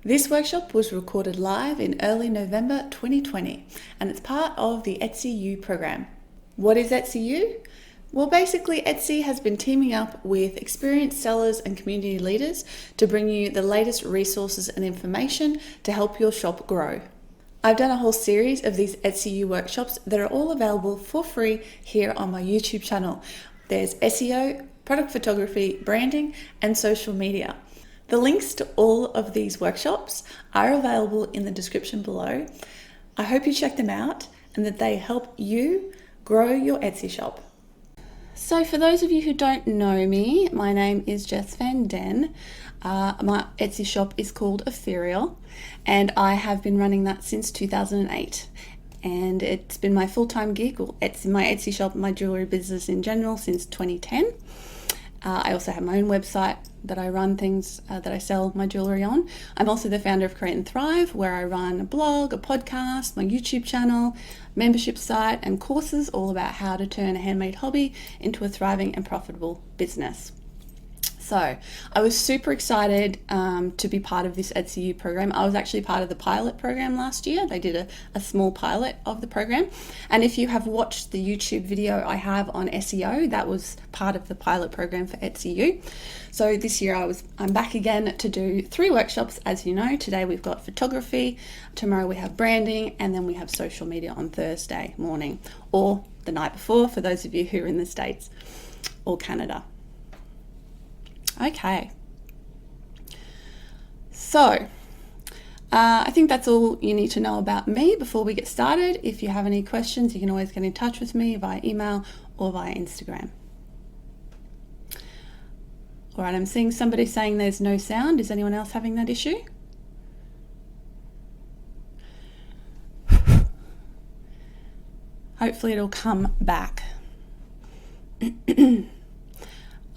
This workshop was recorded live in early November 2020 and it's part of the Etsy U program. What is Etsy U? Well, basically Etsy has been teaming up with experienced sellers and community leaders to bring you the latest resources and information to help your shop grow. I've done a whole series of these Etsy U workshops that are all available for free here on my YouTube channel. There's SEO, product photography, branding, and social media. The links to all of these workshops are available in the description below. I hope you check them out and that they help you grow your Etsy shop. So for those of you who don't know me, my name is Jess Van Den. My Etsy shop is called Ethereal and I have been running that since 2008. And it's been my full-time gig, or my Etsy shop, my jewelry business in general, since 2010. I also have my own website that I run things that I sell my jewelry on. I'm also the founder of Create and Thrive, where I run a blog, a podcast, my YouTube channel, membership site, and courses all about how to turn a handmade hobby into a thriving and profitable business. So I was super excited to be part of this Etsy U program. I was actually part of the pilot program last year. They did a small pilot of the program. And if you have watched the YouTube video I have on SEO, that was part of the pilot program for Etsy U. So this year I'm back again to do 3 workshops. As you know, today we've got photography, tomorrow we have branding, and then we have social media on Thursday morning or the night before for those of you who are in the States or Canada. Okay, so I think that's all you need to know about me before we get started. If you have any questions, you can always get in touch with me via email or via Instagram. All right, I'm seeing somebody saying there's no sound. Is anyone else having that issue? Hopefully it'll come back.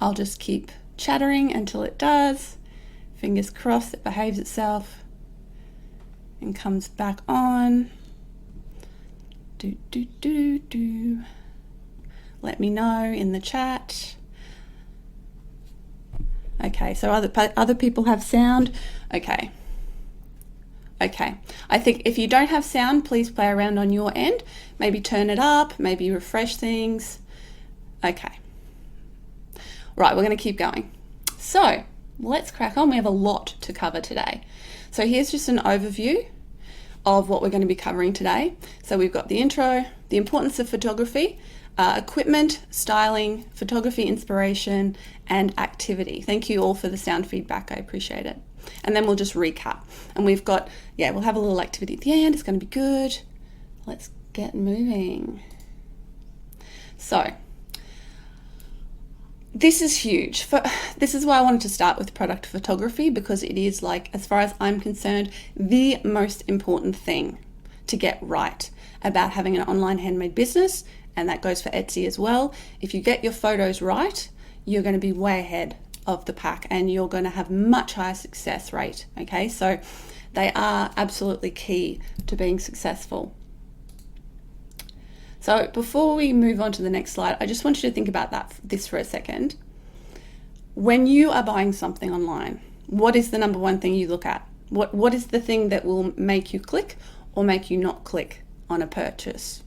I'll just keep chattering until it does. Fingers crossed it behaves itself and comes back on. Let me know in the chat. Okay, so other people have sound. Okay. I think if you don't have sound, please play around on your end. Maybe turn it up, maybe refresh things. Okay. Right, we're going to keep going. So let's crack on. We have a lot to cover today. So here's just an overview of what we're going to be covering today. So we've got the intro, the importance of photography, equipment, styling, photography inspiration, and activity. Thank you all for the sound feedback. I appreciate it. And then we'll just recap. And we've got, we'll have a little activity at the end. It's going to be good. Let's get moving. So this is huge. This is why I wanted to start with product photography, because it is, like, as far as I'm concerned, the most important thing to get right about having an online handmade business, and that goes for Etsy as well. If you get your photos right, you're going to be way ahead of the pack and you're going to have much higher success rate. Okay, so they are absolutely key to being successful. So before we move on to the next slide, I just want you to think about this for a second. When you are buying something online, what is the number one thing you look at? What is the thing that will make you click or make you not click on a purchase?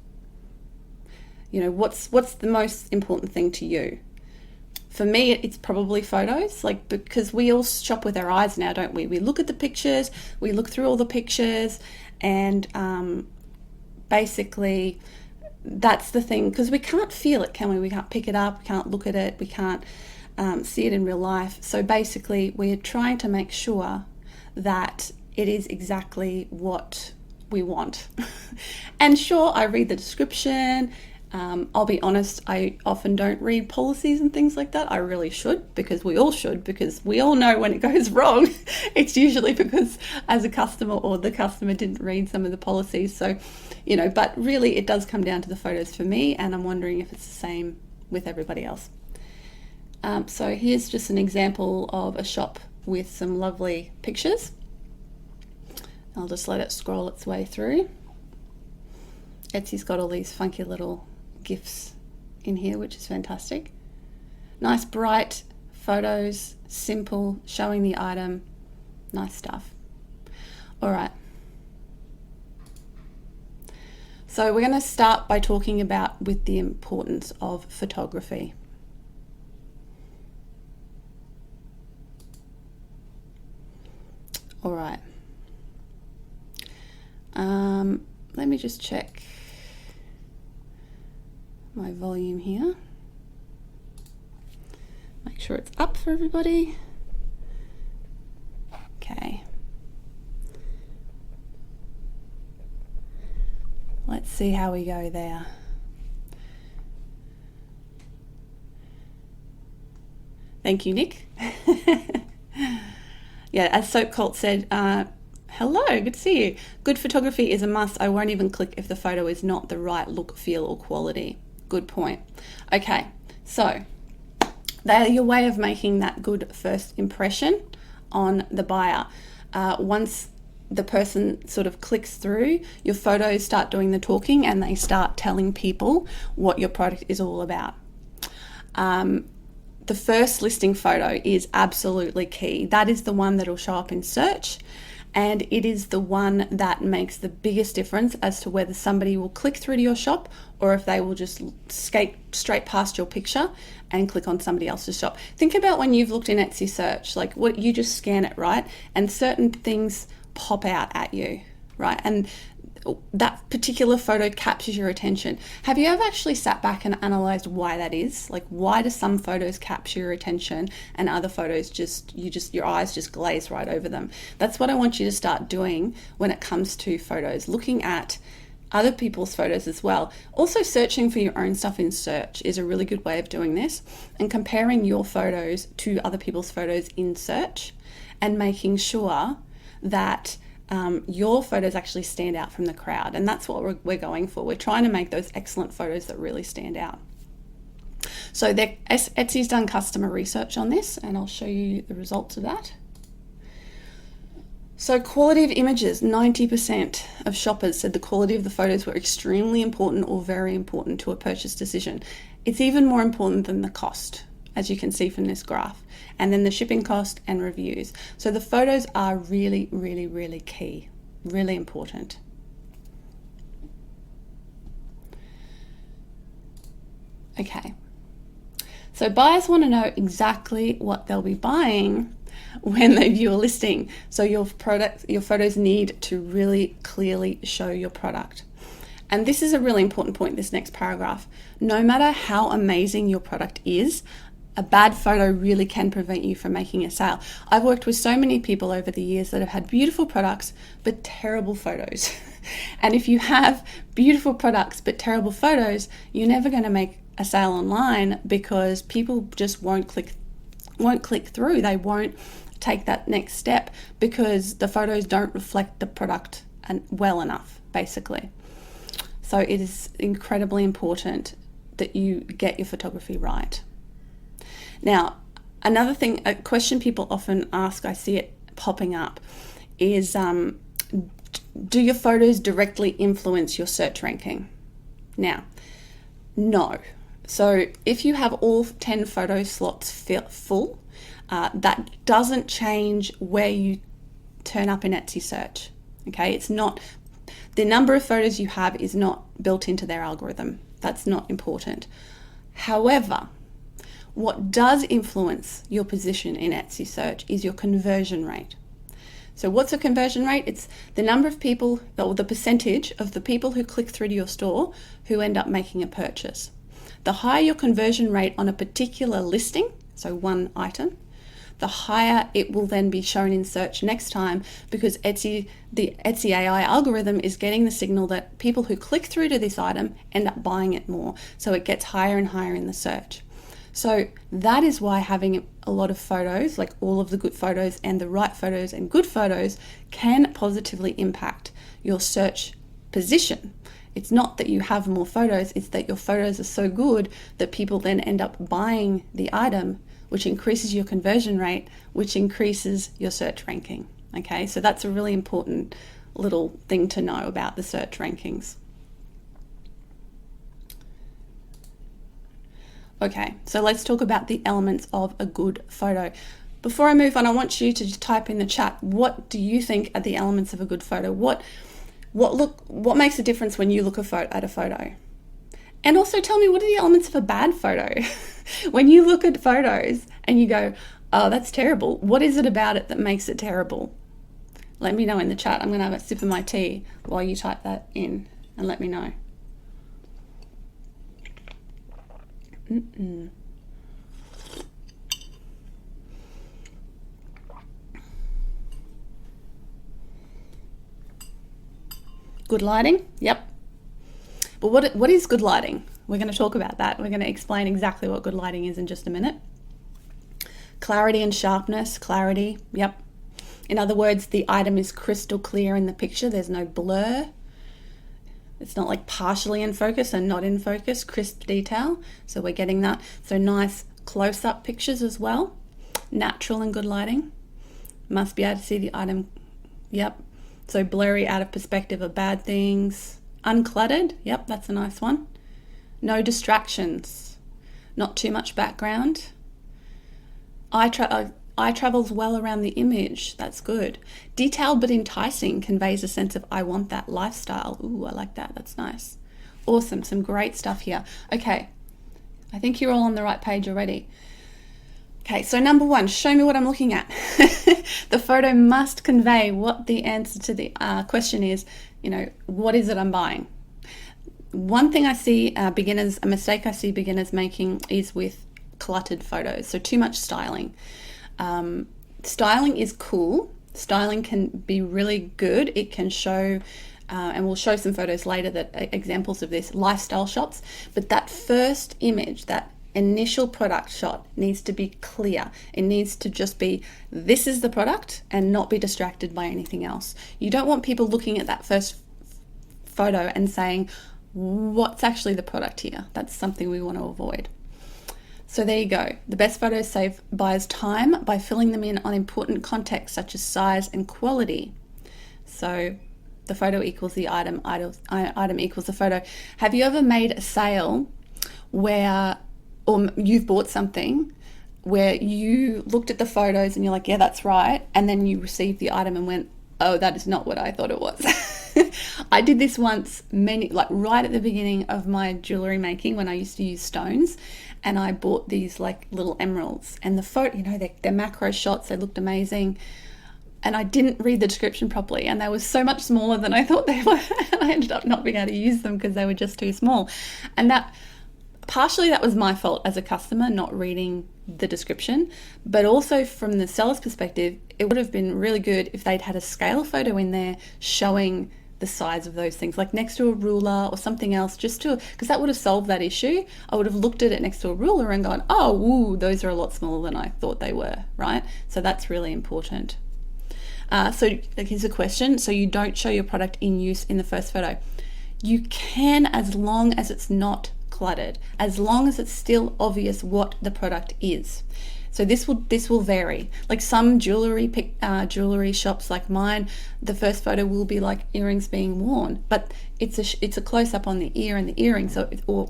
You know, what's the most important thing to you? For me, it's probably photos, because we all shop with our eyes now, don't we? We look at the pictures, we look through all the pictures, and basically that's the thing, because we can't feel it, can we? We can't pick it up, we can't look at it, we can't see it in real life. So basically we're trying to make sure that it is exactly what we want. And sure, I read the description. I'll be honest, I often don't read policies and things like that. I really should, because we all should, because we all know when it goes wrong. It's usually because as a customer or the customer didn't read some of the policies. So, you know, but really it does come down to the photos for me, and I'm wondering if it's the same with everybody else. So here's just an example of a shop with some lovely pictures. I'll just let it scroll its way through. Etsy's got all these funky little GIFs in here, which is fantastic. Nice bright photos, simple, showing the item, nice stuff. All right. So we're going to start by talking about with the importance of photography. All right. Let me just check my volume here. Make sure it's up for everybody. Okay. Let's see how we go there. Thank you, Nick. Yeah, as Soap Cult said, hello, good to see you. Good photography is a must. I won't even click if the photo is not the right look, feel, or quality. Good point. Okay, so they're your way of making that good first impression on the buyer. Once the person sort of clicks through, your photos start doing the talking and they start telling people what your product is all about. The first listing photo is absolutely key. That is the one that will show up in search, and it is the one that makes the biggest difference as to whether somebody will click through to your shop or if they will just skate straight past your picture and click on somebody else's shop. Think about when you've looked in Etsy search, like what you just scan it, right? And certain things pop out at you, right? And that particular photo captures your attention. Have you ever actually sat back and analyzed why that is? Like, why do some photos capture your attention and other photos your eyes just glaze right over them? That's what I want you to start doing when it comes to photos, looking at other people's photos as well. Also, searching for your own stuff in search is a really good way of doing this, and comparing your photos to other people's photos in search and making sure that your photos actually stand out from the crowd. And that's what we're going for. We're trying to make those excellent photos that really stand out. So Etsy's done customer research on this, and I'll show you the results of that. So quality of images, 90% of shoppers said the quality of the photos were extremely important or very important to a purchase decision. It's even more important than the cost, as you can see from this graph, and then the shipping cost and reviews. So the photos are really, really, really key, really important. Okay, so buyers want to know exactly what they'll be buying when they view a listing. So your photos need to really clearly show your product. And this is a really important point, this next paragraph. No matter how amazing your product is, a bad photo really can prevent you from making a sale. I've worked with so many people over the years that have had beautiful products but terrible photos. And if you have beautiful products but terrible photos, you're never going to make a sale online, because people just won't click through. They won't take that next step because the photos don't reflect the product well enough, basically. So it is incredibly important that you get your photography right. Now, another thing, a question people often ask, I see it popping up, is do your photos directly influence your search ranking? Now, no. So if you have all 10 photo slots full, that doesn't change where you turn up in Etsy search. Okay, it's not, the number of photos you have is not built into their algorithm. That's not important. However, what does influence your position in Etsy search is your conversion rate. So what's a conversion rate? It's the number of people, or the percentage of the people who click through to your store who end up making a purchase. The higher your conversion rate on a particular listing, so one item, the higher it will then be shown in search next time, because the Etsy AI algorithm is getting the signal that people who click through to this item end up buying it more. So it gets higher and higher in the search. So that is why having a lot of photos, like all of the good photos and the right photos and good photos, can positively impact your search position. It's not that you have more photos, it's that your photos are so good that people then end up buying the item, which increases your conversion rate, which increases your search ranking. Okay, so that's a really important little thing to know about the search rankings. Okay, so let's talk about the elements of a good photo. Before I move on, I want you to type in the chat, what do you think are the elements of a good photo? What makes a difference when you look at a photo? And also tell me, what are the elements of a bad photo? When you look at photos and you go, oh, that's terrible, what is it about it that makes it terrible? Let me know in the chat. I'm going to have a sip of my tea while you type that in and let me know. Good lighting? Yep. But what is good lighting? We're going to talk about that. We're going to explain exactly what good lighting is in just a minute. Clarity and sharpness. Clarity. Yep. In other words, the item is crystal clear in the picture. There's no blur. It's not like partially in focus and not in focus. Crisp detail. So we're getting that. So nice close-up pictures as well. Natural and good lighting. Must be able to see the item. Yep. So blurry, out of perspective are bad things. Uncluttered. Yep, that's a nice one. No distractions. Not too much background. Eye travels well around the image. That's good. Detailed but enticing conveys a sense of I want that lifestyle. Ooh, I like that. That's nice. Awesome. Some great stuff here. Okay. I think you're all on the right page already. Okay, so number one, show me what I'm looking at. The photo must convey what the answer to the question is. What is it I'm buying? One thing I see a mistake I see beginners making is with cluttered photos. So too much styling. Styling is cool. Styling can be really good. It can show, and we'll show some photos later examples of this, lifestyle shots. But that first image, that initial product shot needs to be clear. It needs to just be, this is the product, and not be distracted by anything else. You don't want people looking at that first photo and saying, what's actually the product here? That's something we want to avoid. So there you go. The best photos save buyers time by filling them in on important context such as size and quality. So the photo equals the item, item equals the photo. Have you ever made a sale where, or you've bought something where you looked at the photos and you're like, yeah, that's right. And then you received the item and went, oh, that is not what I thought it was. I did this once, right at the beginning of my jewelry making when I used to use stones, and I bought these like little emeralds, and the photo, they're macro shots, they looked amazing. And I didn't read the description properly, and they were so much smaller than I thought they were. And I ended up not being able to use them because they were just too small. And partially that was my fault as a customer, not reading the description, but also from the seller's perspective, it would have been really good if they'd had a scale photo in there showing the size of those things, like next to a ruler or something else, because that would have solved that issue. I would have looked at it next to a ruler and gone, oh, woo, those are a lot smaller than I thought they were, right? So that's really important. So here's a question. So you don't show your product in use in the first photo. You can, as long as it's not cluttered, as long as it's still obvious what the product is. So this will vary. Like some jewelry shops like mine, the first photo will be like earrings being worn, but it's a close up on the ear and the earring, or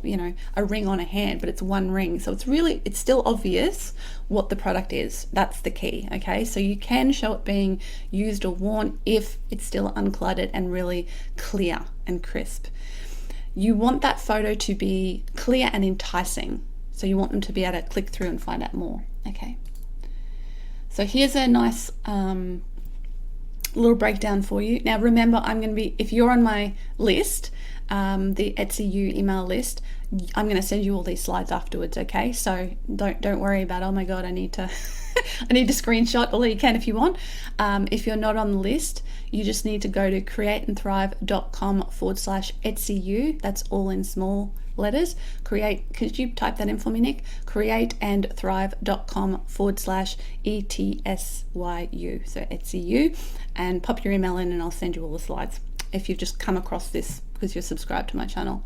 a ring on a hand, but it's one ring. So it's still obvious what the product is. That's the key. Okay, so you can show it being used or worn if it's still uncluttered and really clear and crisp. You want that photo to be clear and enticing. So you want them to be able to click through and find out more. Okay. So here's a nice little breakdown for you. Now remember, if you're on my list, the Etsy U email list, I'm going to send you all these slides afterwards. Okay. So don't worry about, oh my God, I need to screenshot, although you can if you want. If you're not on the list, you just need to go to createandthrive.com/EtsyU. That's all in small letters. Could you type that in for me, Nick? createandthrive.com/ETSYU. So EtsyU, and pop your email in and I'll send you all the slides if you've just come across this because you're subscribed to my channel.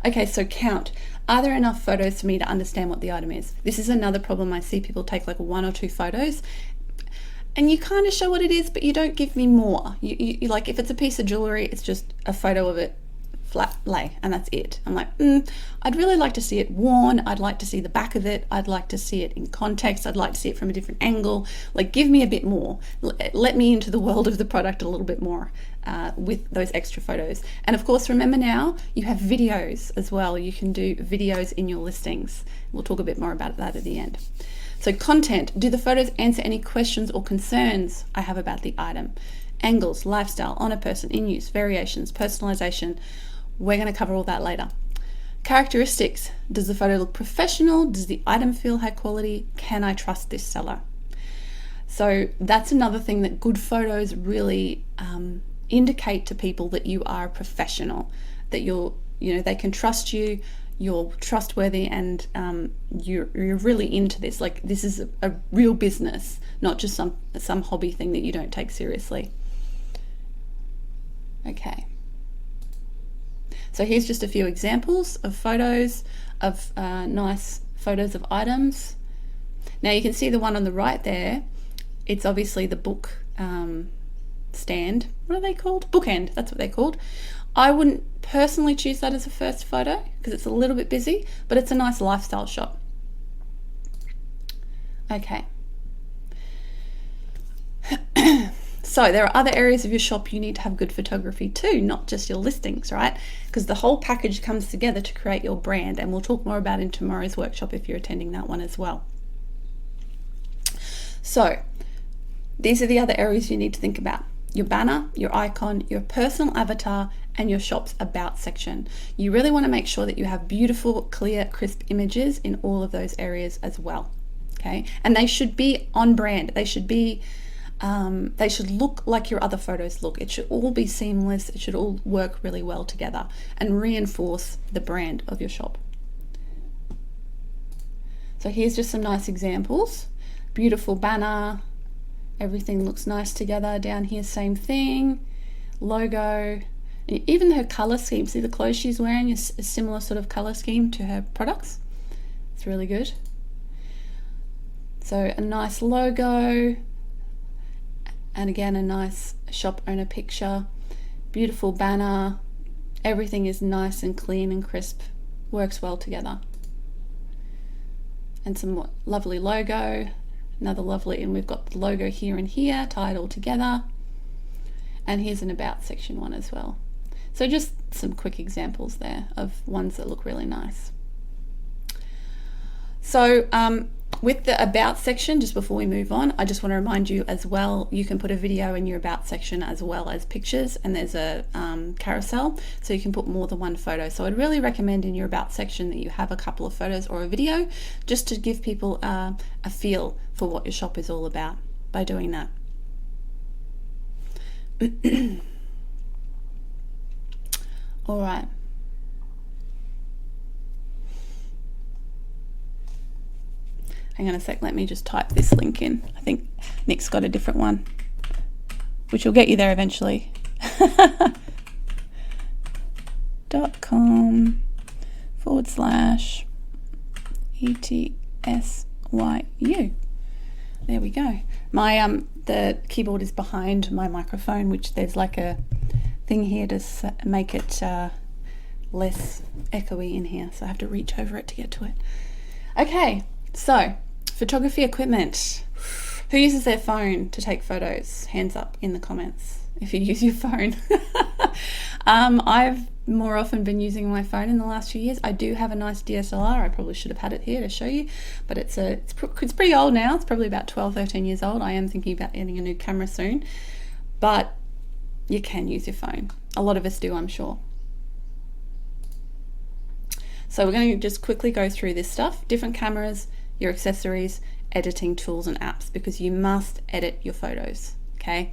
Okay, so count. Are there enough photos for me to understand what the item is? This is another problem. I see people take like 1 or 2 photos and you kind of show what it is, but you don't give me more. You like, if it's a piece of jewelry, it's just a photo of it flat lay, and that's it. I'm like, I'd really like to see it worn. I'd like to see the back of it. I'd like to see it in context. I'd like to see it from a different angle. Like, give me a bit more. Let me into the world of the product a little bit more with those extra photos. And of course, remember now, you have videos as well. You can do videos in your listings. We'll talk a bit more about that at the end. So content, do the photos answer any questions or concerns I have about the item? Angles, lifestyle, on a person, in use, variations, personalization. We're going to cover all that later. Characteristics, does the photo look professional? Does the item feel high quality? Can I trust this seller? So that's another thing that good photos really indicate to people that you are a professional, that they can trust you, you're trustworthy, and you're really into this. Like, this is a real business, not just some hobby thing that you don't take seriously. Okay. So here's just a few examples of photos of nice photos of items. Now you can see the one on the right there. It's obviously the book stand. What are they called? Bookend. That's what they're called. I wouldn't personally choose that as a first photo because it's a little bit busy, but it's a nice lifestyle shot. Okay. So there are other areas of your shop you need to have good photography too, not just your listings, right? Because the whole package comes together to create your brand, and we'll talk more about it in tomorrow's workshop if you're attending that one as well. So these are the other areas you need to think about. Your banner, your icon, your personal avatar, and your shop's about section. You really want to make sure that you have beautiful, clear, crisp images in all of those areas as well. Okay, and they should be on brand. They should be they should look like your other photos look. It should all be seamless. It should all work really well together and reinforce the brand of your shop. So here's just some nice examples. Beautiful banner. Everything looks nice together. Down here, same thing. Logo. And even her color scheme. See the clothes she's wearing is a similar sort of color scheme to her products. It's really good. So a nice logo. And again, a nice shop owner picture. Beautiful banner. Everything is nice and clean and crisp. Works well together. And some lovely logo. Another lovely, and we've got the logo here and here tied all together. And here's an about section one as well. So just some quick examples there of ones that look really nice. So with the about section, just before we move on, I just want to remind you as well, you can put a video in your about section as well as pictures, and there's a carousel, so you can put more than one photo. So I'd really recommend in your about section that you have a couple of photos or a video, just to give people a feel for what your shop is all about by doing that. All right. Hang on a sec, let me just type this link in. I think Nick's got a different one, which will get you there eventually. .com/ETSYU. There we go. My the keyboard is behind my microphone, which there's like a thing here to make it less echoey in here, so I have to reach over it to get to it. Okay, so photography equipment. Who uses their phone to take photos? Hands up in the comments if you use your phone. I've more often been using my phone in the last few years. I do have a nice DSLR. I probably should have had it here to show you, but it's pretty old now. It's probably about 12, 13 years old. I am thinking about getting a new camera soon, but you can use your phone. A lot of us do, I'm sure. So we're going to just quickly go through this stuff. Different cameras, your accessories, editing tools and apps, because you must edit your photos, okay?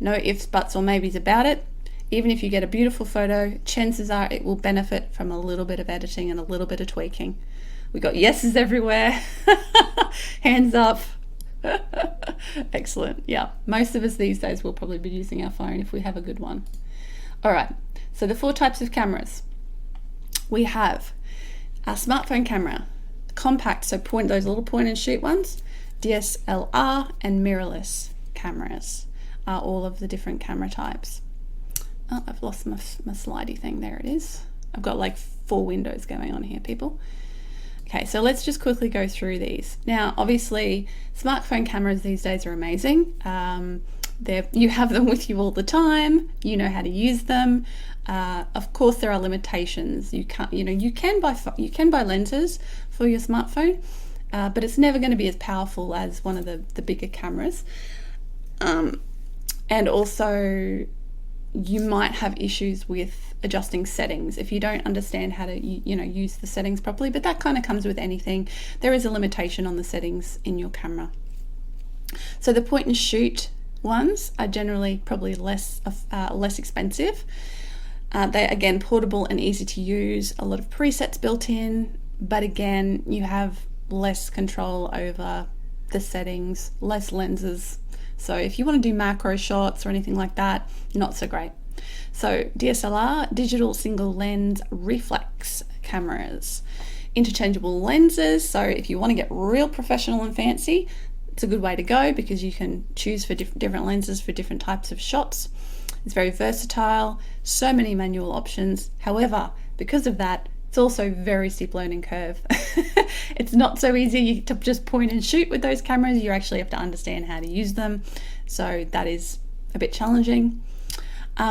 No ifs, buts or maybes about it. Even if you get a beautiful photo, chances are it will benefit from a little bit of editing and a little bit of tweaking. We got yeses everywhere. Hands up. Excellent. Yeah, most of us these days will probably be using our phone if we have a good one. All right, so the 4 types of cameras. We have our smartphone camera, compact, so those little point and shoot ones, DSLR and mirrorless cameras are all of the different camera types. Oh, I've lost my slidey thing. There it is. I've got like 4 windows going on here, people. Okay, so let's just quickly go through these. Now, obviously, smartphone cameras these days are amazing. You have them with you all the time. You know how to use them. Of course, there are limitations. You can buy lenses for your smartphone, but it's never going to be as powerful as one of the bigger cameras. And also, you might have issues with adjusting settings if you don't understand how to use the settings properly, but that kind of comes with anything. There is a limitation on the settings in your camera. So the point and shoot ones are generally probably less expensive. They're again portable and easy to use, a lot of presets built in, but again you have less control over the settings, less lenses. So if you want to do macro shots or anything like that, not so great. So DSLR, digital single lens reflex cameras, interchangeable lenses. So if you want to get real professional and fancy, it's a good way to go because you can choose for different lenses for different types of shots. It's very versatile, so many manual options. However, because of that, it's also very steep learning curve. It's not so easy to just point and shoot with those cameras. You actually have to understand how to use them. So that is a bit challenging.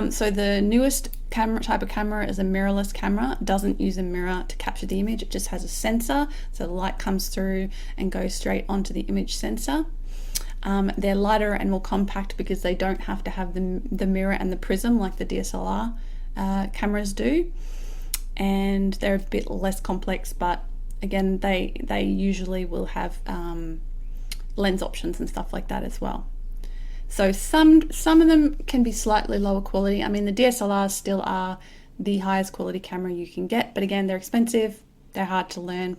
So the newest type of camera is a mirrorless camera. It doesn't use a mirror to capture the image. It just has a sensor. So the light comes through and goes straight onto the image sensor. They're lighter and more compact because they don't have to have the mirror and the prism like the DSLR cameras do. And they're a bit less complex, but again, they usually will have lens options and stuff like that as well. So some of them can be slightly lower quality. I mean, the DSLRs still are the highest quality camera you can get, but again, they're expensive, they're hard to learn.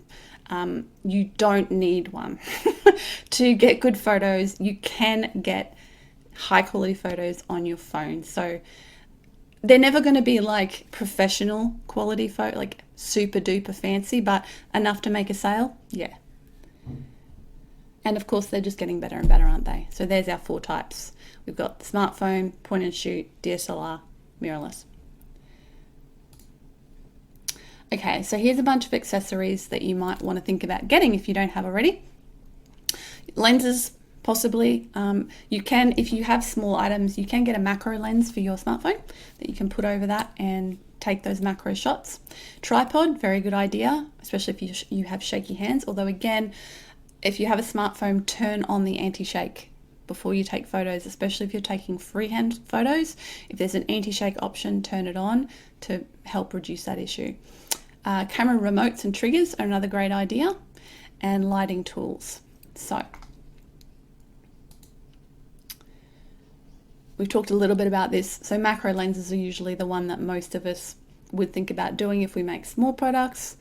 You don't need one to get good photos. You can get high quality photos on your phone. So they're never going to be like professional quality photo, like super duper fancy, but enough to make a sale. Yeah. And of course, they're just getting better and better, aren't they? So there's our 4 types. We've got the smartphone, point and shoot, DSLR, mirrorless. Okay, so here's a bunch of accessories that you might want to think about getting if you don't have already. Lenses, possibly. You can, if you have small items, you can get a macro lens for your smartphone that you can put over that and take those macro shots. Tripod, very good idea, especially if you have shaky hands. Although again, if you have a smartphone, turn on the anti-shake before you take photos, especially if you're taking freehand photos. If there's an anti-shake option, turn it on to help reduce that issue. Camera remotes and triggers are another great idea, and lighting tools. So we've talked a little bit about this. So macro lenses are usually the one that most of us would think about doing if we make small products.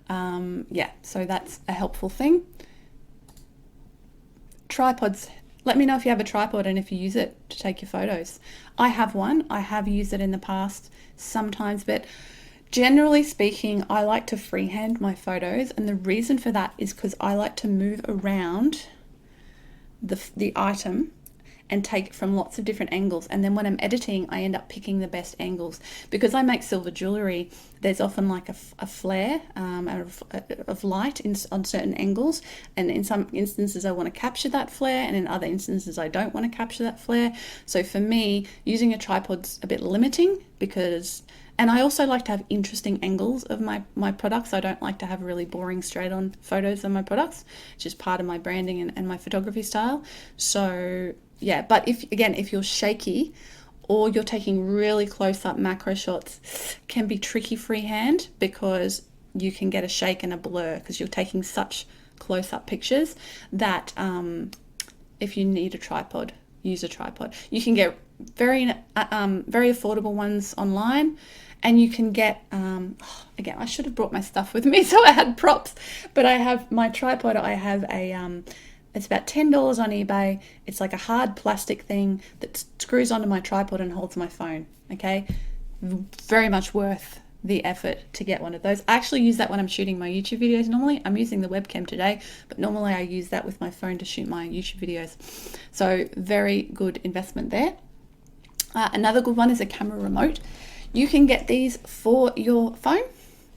So that's a helpful thing. Tripods. Let me know if you have a tripod and if you use it to take your photos. I have one. I have used it in the past sometimes, but generally speaking, I like to freehand my photos, and the reason for that is because I like to move around the item and take it from lots of different angles, and then when I'm editing I end up picking the best angles. Because I make silver jewelry, there's often like a flare of light on certain angles, and in some instances I want to capture that flare, and in other instances I don't want to capture that flare. So for me, using a tripod's a bit limiting, and I also like to have interesting angles of my products. I don't like to have really boring straight on photos of my products. It's just part of my branding and my photography style. So yeah, but if you're shaky or you're taking really close up macro shots, can be tricky freehand because you can get a shake and a blur because you're taking such close up pictures that if you need a tripod, use a tripod. You can get very affordable ones online, and you can get again, I should have brought my stuff with me so I had props, but I have my tripod. I have a it's about $10 on eBay. It's like a hard plastic thing that screws onto my tripod and holds my phone. Okay, very much worth the effort to get one of those. I actually use that when I'm shooting my YouTube videos. Normally I'm using the webcam today, but normally I use that with my phone to shoot my YouTube videos. So very good investment there. Another good one is a camera remote. You can get these for your phone.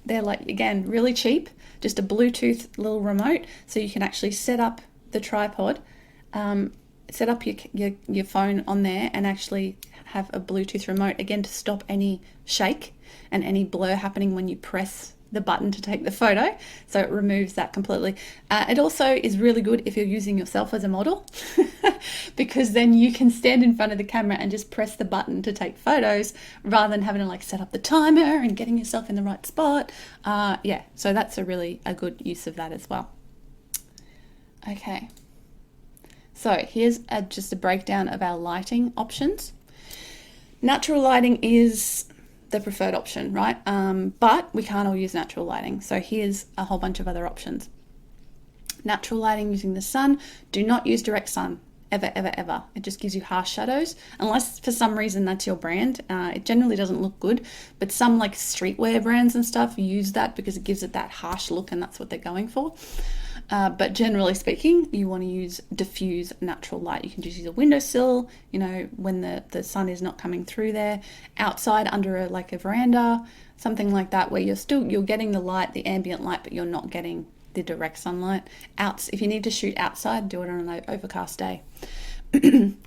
They're like, again, really cheap, just a Bluetooth little remote. So you can actually set up the tripod, set up your phone on there and actually have a Bluetooth remote, again, to stop any shake and any blur happening when you press the button to take the photo. So it removes that completely. It also is really good if you're using yourself as a model because then you can stand in front of the camera and just press the button to take photos rather than having to like set up the timer and getting yourself in the right spot. Yeah, so that's a good use of that as well. Okay, so here's just a breakdown of our lighting options. Natural lighting is the preferred option, right? But we can't all use natural lighting. So here's a whole bunch of other options. Natural lighting using the sun. Do not use direct sun, ever, ever, ever. It just gives you harsh shadows, unless for some reason that's your brand. It generally doesn't look good, but some like streetwear brands and stuff use that because it gives it that harsh look and that's what they're going for. But generally speaking, you want to use diffuse natural light. You can just use a windowsill, when the sun is not coming through there, outside under a veranda, something like that, where you're getting the light, the ambient light, but you're not getting the direct sunlight. If you need to shoot outside, do it on an overcast day.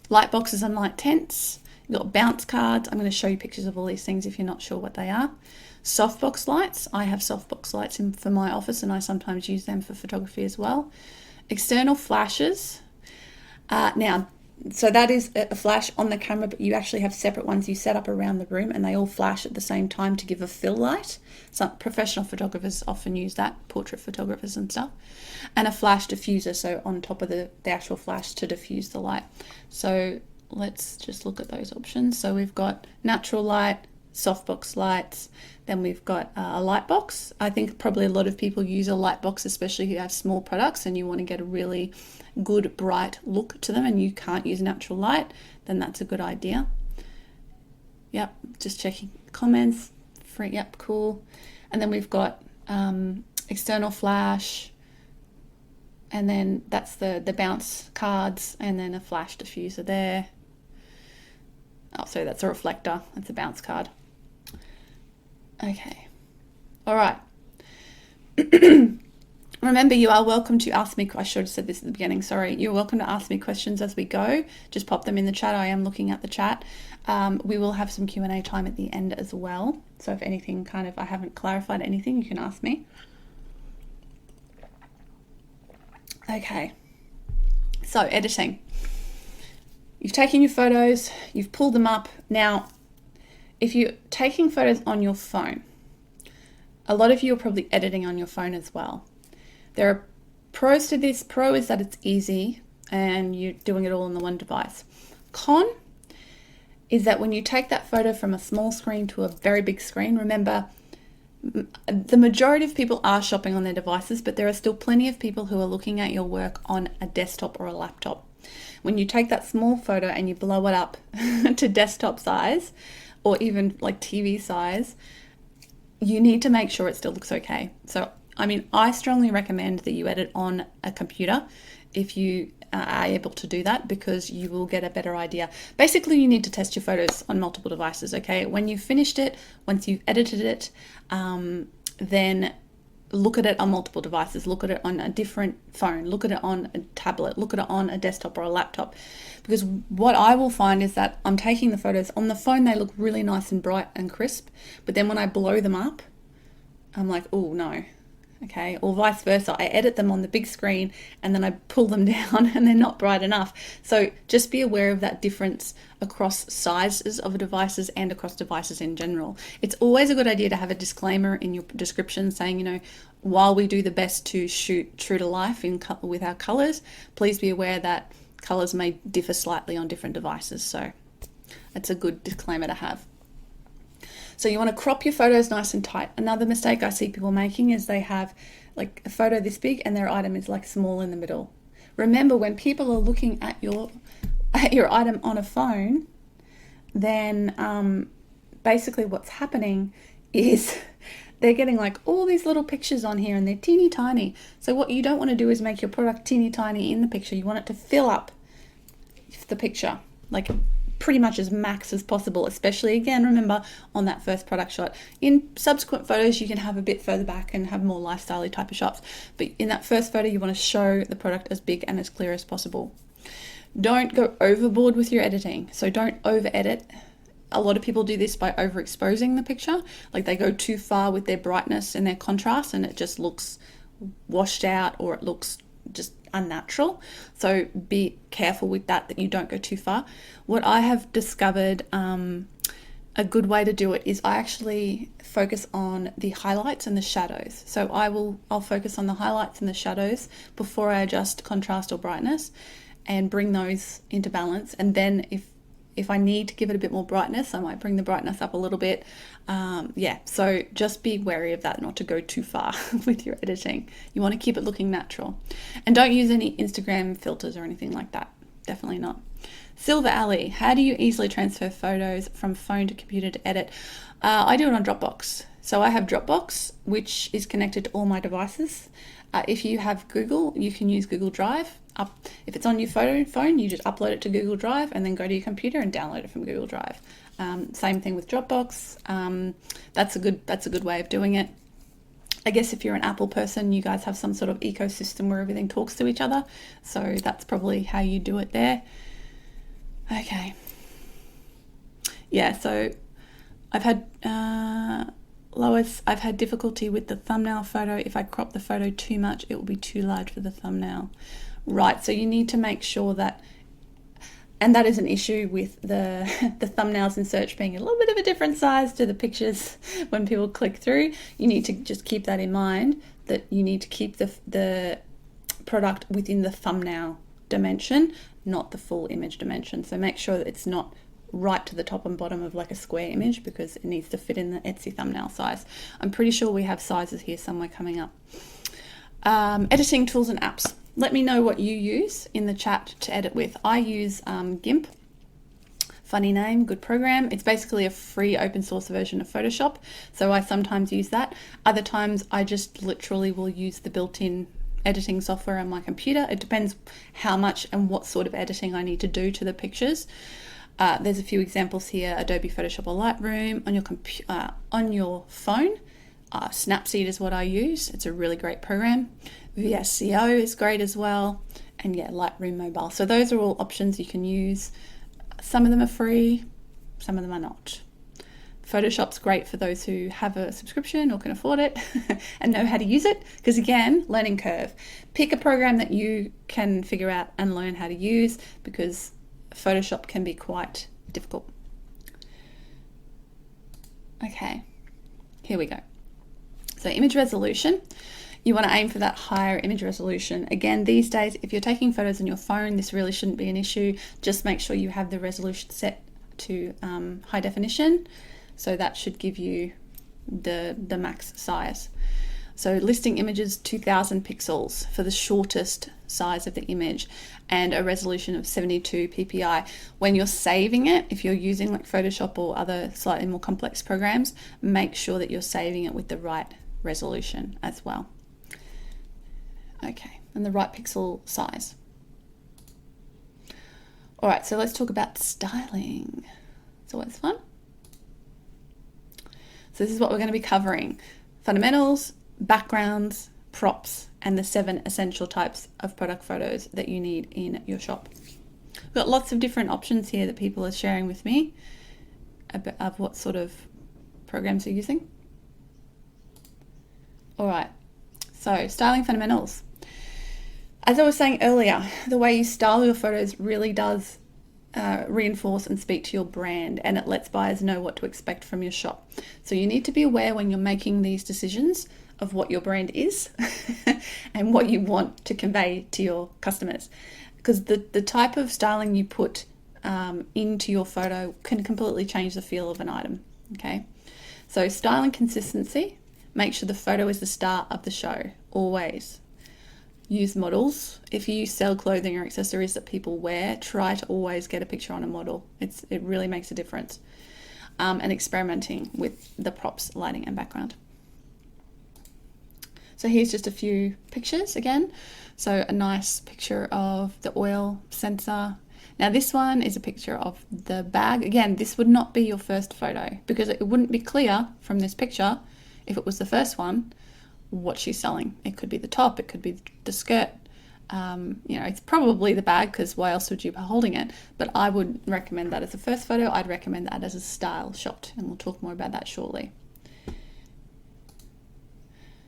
Light boxes and light tents. You've got bounce cards. I'm going to show you pictures of all these things if you're not sure what they are. Softbox lights. I have softbox lights for my office and I sometimes use them for photography as well. External flashes. So that is a flash on the camera, but you actually have separate ones you set up around the room and they all flash at the same time to give a fill light. Some professional photographers often use that, portrait photographers and stuff. And a flash diffuser, so on top of the actual flash to diffuse the light. So let's just look at those options. So we've got natural light, softbox lights, then we've got a light box. I think probably a lot of people use a light box, especially if you have small products and you want to get a really good bright look to them and you can't use natural light, then that's a good idea. Yep, just checking comments. Yep, cool. And then we've got external flash, and then that's the bounce cards, and then a flash diffuser there. Oh, sorry, that's a reflector. That's a bounce card. Okay. All right. Remember, you are welcome to ask me. I should have said this at the beginning. Sorry. You're welcome to ask me questions as we go. Just pop them in the chat. I am looking at the chat. We will have some Q&A time at the end as well. So if anything I haven't clarified anything, you can ask me. Okay. So editing. You've taken your photos, you've pulled them up. Now, if you're taking photos on your phone, a lot of you are probably editing on your phone as well. There are pros to this. Pro is that it's easy and you're doing it all on the one device. Con is that when you take that photo from a small screen to a very big screen, remember, the majority of people are shopping on their devices, but there are still plenty of people who are looking at your work on a desktop or a laptop. When you take that small photo and you blow it up to desktop size or even like TV size, you need to make sure it still looks okay. So, I strongly recommend that you edit on a computer if you are able to do that, because you will get a better idea. Basically, you need to test your photos on multiple devices, okay? When you've finished it, once you've edited it, then look at it on multiple devices. Look at it on a different phone. Look at it on a tablet. Look at it on a desktop or a laptop. Because what I will find is that I'm taking the photos on the phone. They look really nice and bright and crisp. But then when I blow them up, I'm like, oh no. Okay, or vice versa. I edit them on the big screen and then I pull them down and they're not bright enough. So just be aware of that difference across sizes of devices and across devices in general. It's always a good idea to have a disclaimer in your description saying, while we do the best to shoot true to life with our colors, please be aware that colors may differ slightly on different devices. So that's a good disclaimer to have. So you want to crop your photos nice and tight. Another mistake I see people making is they have like a photo this big and their item is like small in the middle. Remember, when people are looking at your item on a phone, then basically what's happening is they're getting like all these little pictures on here and they're teeny tiny. So what you don't want to do is make your product teeny tiny in the picture. You want it to fill up the picture, like pretty much as max as possible, especially, again, remember, on that first product shot. In subsequent photos, you can have a bit further back and have more lifestyle-y type of shots, but in that first photo, you want to show the product as big and as clear as possible. Don't go overboard with your editing, so don't over-edit. A lot of people do this by overexposing the picture, like they go too far with their brightness and their contrast, and it just looks washed out, or it looks just unnatural. So be careful with that you don't go too far. What I have discovered, a good way to do it is I actually focus on the highlights and the shadows. So I'll focus on the highlights and the shadows before I adjust contrast or brightness, and bring those into balance. And then if I need to give it a bit more brightness, I might bring the brightness up a little bit. So just be wary of that, not to go too far with your editing. You want to keep it looking natural. And don't use any Instagram filters or anything like that. Definitely not. Silver Alley, how do you easily transfer photos from phone to computer to edit? I do it on Dropbox. So I have Dropbox, which is connected to all my devices. If you have Google, you can use Google Drive. If it's on your phone, you just upload it to Google Drive and then go to your computer and download it from Google Drive. Same thing with Dropbox. That's a good way of doing it. I guess if you're an Apple person, you guys have some sort of ecosystem where everything talks to each other. So that's probably how you do it there. Okay. Yeah, so I've had Lois, I've had difficulty with the thumbnail photo. If I crop the photo too much, it will be too large for the thumbnail. Right, so you need to make sure that, and that is an issue with the thumbnails in search being a little bit of a different size to the pictures when people click through. You need to just keep that in mind, that you need to keep the product within the thumbnail dimension, not the full image dimension. So make sure that it's not right to the top and bottom of like a square image, because it needs to fit in the Etsy thumbnail size. I'm pretty sure we have sizes here somewhere coming up. Editing tools and apps. Let me know what you use in the chat to edit with. I use GIMP. Funny name, good program. It's basically a free open source version of Photoshop. So I sometimes use that. Other times I just literally will use the built-in editing software on my computer. It depends how much and what sort of editing I need to do to the pictures. There's a few examples here: Adobe Photoshop or Lightroom on your phone. Snapseed is what I use. It's a really great program. VSCO is great as well, and yeah, Lightroom Mobile. So those are all options you can use. Some of them are free, some of them are not. Photoshop's great for those who have a subscription or can afford it and know how to use it, because again, learning curve. Pick a program that you can figure out and learn how to use, because Photoshop can be quite difficult. Okay, here we go. So image resolution, you want to aim for that higher image resolution. Again, these days, if you're taking photos on your phone, this really shouldn't be an issue. Just make sure you have the resolution set to high definition. So that should give you the max size. So listing images 2000 pixels for the shortest size of the image, and a resolution of 72 ppi. When you're saving it, if you're using like Photoshop or other slightly more complex programs, make sure that you're saving it with the right resolution as well. Okay, and the right pixel size. All right, so let's talk about styling. It's always fun. So this is what we're going to be covering: fundamentals, backgrounds, props, and the 7 essential types of product photos that you need in your shop. We've got lots of different options here that people are sharing with me of what sort of programs they're using. All right, so styling fundamentals. As I was saying earlier, the way you style your photos really does reinforce and speak to your brand, and it lets buyers know what to expect from your shop. So you need to be aware when you're making these decisions of what your brand is and what you want to convey to your customers, because the type of styling you put into your photo can completely change the feel of an item. Okay, so styling consistency. Make sure the photo is the star of the show, always. Use models. If you sell clothing or accessories that people wear, try to always get a picture on a model. It really makes a difference. And experimenting with the props, lighting, and background. So here's just a few pictures again. So a nice picture of the oil sensor. Now this one is a picture of the bag. Again, this would not be your first photo because it wouldn't be clear from this picture, if it was the first one, what she's selling. It could be the top, it could be the skirt. It's probably the bag, because why else would you be holding it? But I would recommend that as a first photo. I'd recommend that as a style shot, and we'll talk more about that shortly.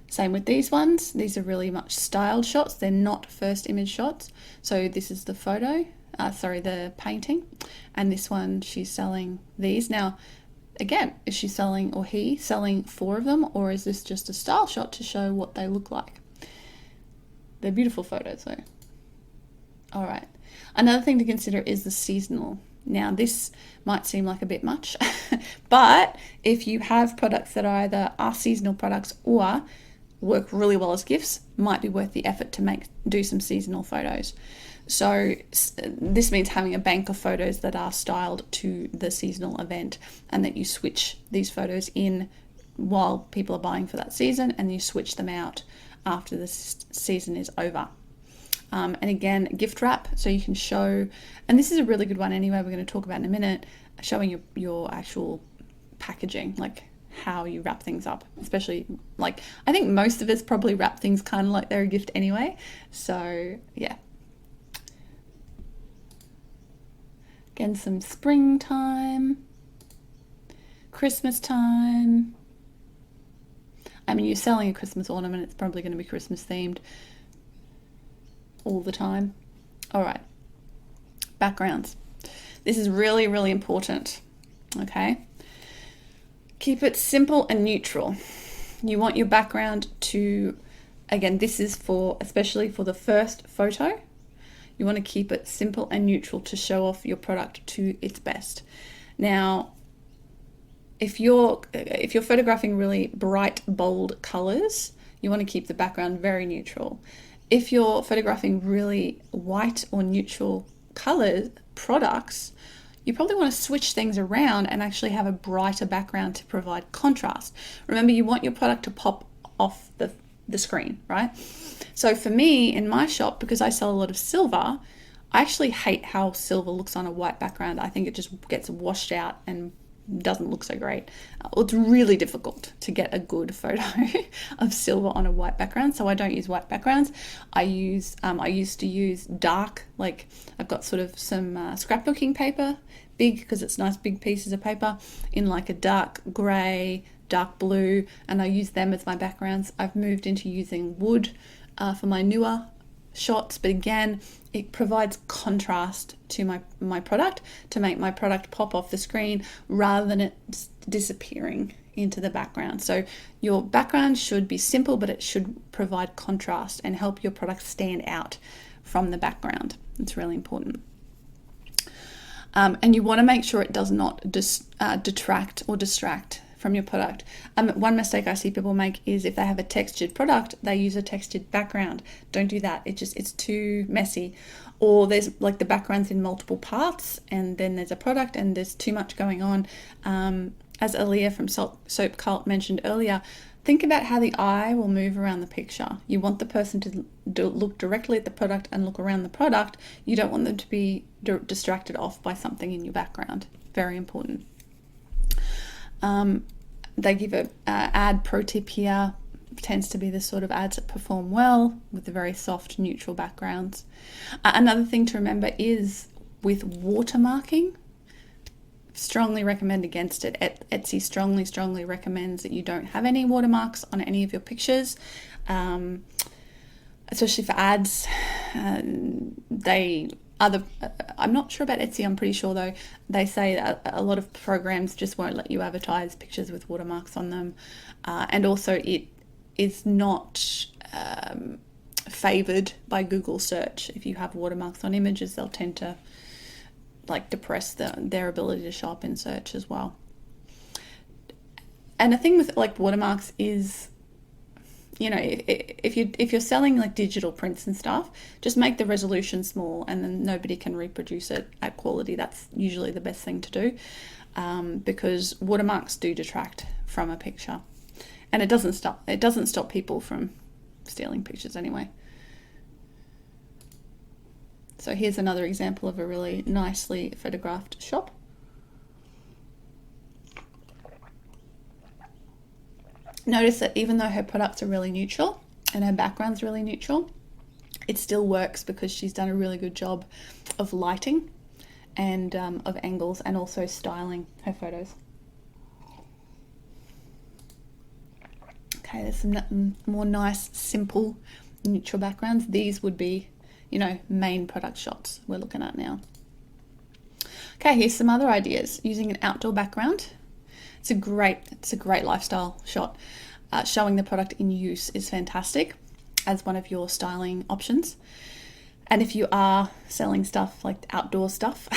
Same with these ones. These are really much styled shots. They're not first image shots. So this is the photo, the painting. And this one, she's selling these. Now, again, is she selling, or he selling 4 of them, or is this just a style shot to show what they look like? They're beautiful photos though. All right. Another thing to consider is the seasonal. Now this might seem like a bit much, but if you have products that are either seasonal products or work really well as gifts, might be worth the effort to do some seasonal photos. So this means having a bank of photos that are styled to the seasonal event, and that you switch these photos in while people are buying for that season, and you switch them out after the season is over. And again, gift wrap, so you can show, and this is a really good one anyway, we're going to talk about in a minute, showing your actual packaging, like how you wrap things up, especially, like, I think most of us probably wrap things kind of like they're a gift anyway. So yeah. Again, some springtime, Christmas time. I mean, you're selling a Christmas ornament, it's probably going to be Christmas themed all the time. All right, backgrounds. This is really, really important, okay? Keep it simple and neutral. You want your background to, again, this is for, especially for the first photo, you want to keep it simple and neutral to show off your product to its best. Now, if you're photographing really bright, bold colors, you want to keep the background very neutral. If you're photographing really white or neutral color products, you probably want to switch things around and actually have a brighter background to provide contrast. Remember, you want your product to pop off the screen, right? So for me, in my shop, because I sell a lot of silver, I actually hate how silver looks on a white background. I think it just gets washed out and doesn't look so great. It's really difficult to get a good photo of silver on a white background, so I don't use white backgrounds. I used to use dark, like I've got sort of some scrapbooking paper, big, because it's nice big pieces of paper, in like a dark grey, dark blue, and I use them as my backgrounds. I've moved into using wood for my newer shots, but again, it provides contrast to my product to make my product pop off the screen rather than it disappearing into the background. So your background should be simple, but it should provide contrast and help your product stand out from the background. It's really important. And you want to make sure it does not detract or distract from your product. One mistake I see people make is if they have a textured product, they use a textured background. Don't do that. It's too messy. Or there's like the background's in multiple parts, and then there's a product and there's too much going on. As Aaliyah from Soap Cult mentioned earlier, think about how the eye will move around the picture. You want the person to look directly at the product and look around the product. You don't want them to be distracted off by something in your background. Very important. They give a ad pro tip here. Tends to be the sort of ads that perform well with the very soft neutral backgrounds. Another thing to remember is with watermarking. Strongly recommend against it. Etsy strongly recommends that you don't have any watermarks on any of your pictures, especially for ads. I'm not sure about Etsy, I'm pretty sure though. They say that a lot of programs just won't let you advertise pictures with watermarks on them. And also it is not favored by Google search. If you have watermarks on images, they'll tend to depress their ability to show up in search as well. And the thing with watermarks is, if you're selling digital prints and stuff, just make the resolution small, and then nobody can reproduce it at quality. That's usually the best thing to do, because watermarks do detract from a picture, and it doesn't stop people from stealing pictures anyway. So here's another example of a really nicely photographed shop. Notice that even though her products are really neutral and her background's really neutral, it still works because she's done a really good job of lighting and of angles, and also styling her photos. Okay, there's some more nice, simple, neutral backgrounds. These would be, you know, main product shots we're looking at now. Okay, here's some other ideas. Using an outdoor background. It's a great lifestyle shot. Showing the product in use is fantastic as one of your styling options. And if you are selling stuff like outdoor stuff,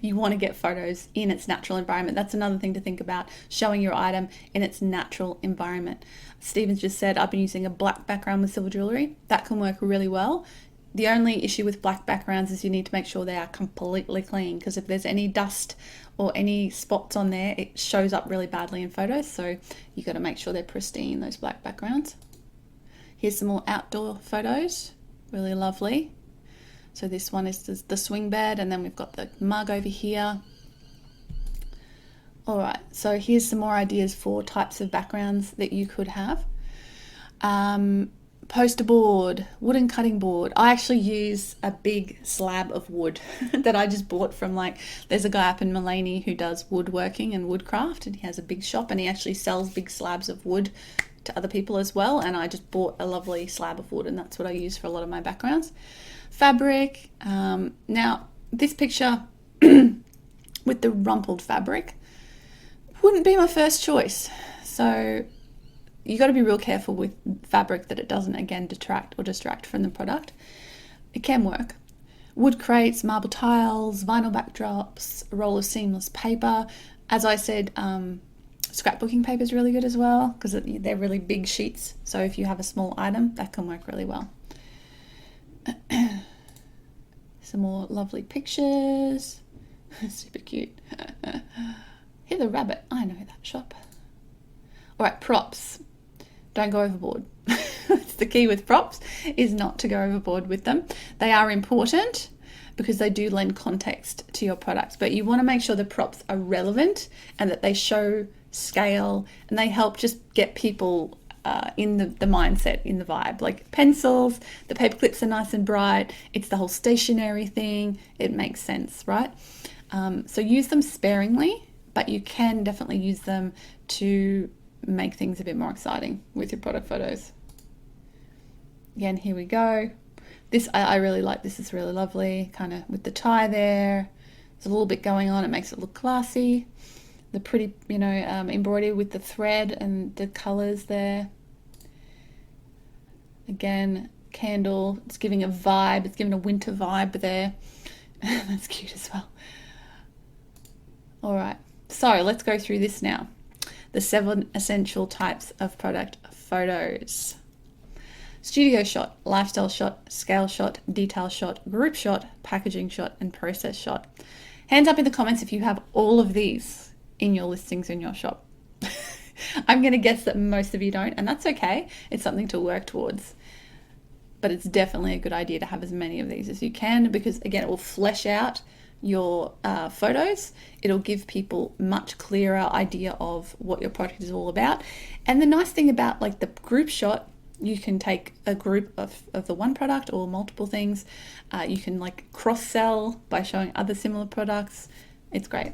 you want to get photos in its natural environment. That's another thing to think about, showing your item in its natural environment. Stephen's just said, I've been using a black background with silver jewelry. That can work really well. The only issue with black backgrounds is you need to make sure they are completely clean, because if there's any dust or any spots on there, it shows up really badly in photos. So you got to make sure they're pristine, those black backgrounds. Here's some more outdoor photos, really lovely. So this one is the swing bed, and then we've got the mug over here. All right, so here's some more ideas for types of backgrounds that you could have. Poster board, wooden cutting board. I actually use a big slab of wood that I just bought from, there's a guy up in Mullaney who does woodworking and woodcraft, and he has a big shop, and he actually sells big slabs of wood to other people as well. And I just bought a lovely slab of wood, and that's what I use for a lot of my backgrounds. Fabric. Now this picture with the rumpled fabric wouldn't be my first choice. So you got to be real careful with fabric that it doesn't, again, detract or distract from the product. It can work. Wood crates, marble tiles, vinyl backdrops, a roll of seamless paper. As I said, scrapbooking paper is really good as well, because they're really big sheets. So if you have a small item, that can work really well. Some more lovely pictures. Super cute. Hear the rabbit. I know that shop. All right, props. Don't go overboard. That's the key with props, is not to go overboard with them. They are important because they do lend context to your product, but you want to make sure the props are relevant and that they show scale, and they help just get people in the mindset, in the vibe. Like pencils, the paper clips are nice and bright. It's the whole stationery thing. It makes sense, right? So use them sparingly, but you can definitely use them to make things a bit more exciting with your product photos. Again, here we go. This, I really like. This is really lovely, kind of with the tie there. There's a little bit going on. It makes it look classy. The pretty, embroidery with the thread and the colors there. Again, candle. It's giving a vibe. It's giving a winter vibe there. That's cute as well. All right. So let's go through this now. The 7 essential types of product photos. Studio shot, lifestyle shot, scale shot, detail shot, group shot, packaging shot, and process shot. Hands up in the comments if you have all of these in your listings in your shop. I'm going to guess that most of you don't, and that's okay. It's something to work towards. But it's definitely a good idea to have as many of these as you can, because again, it will flesh out your photos. It'll give people much clearer idea of what your product is all about. And the nice thing about the group shot, you can take a group of the one product or multiple things. You can cross-sell by showing other similar products. It's great.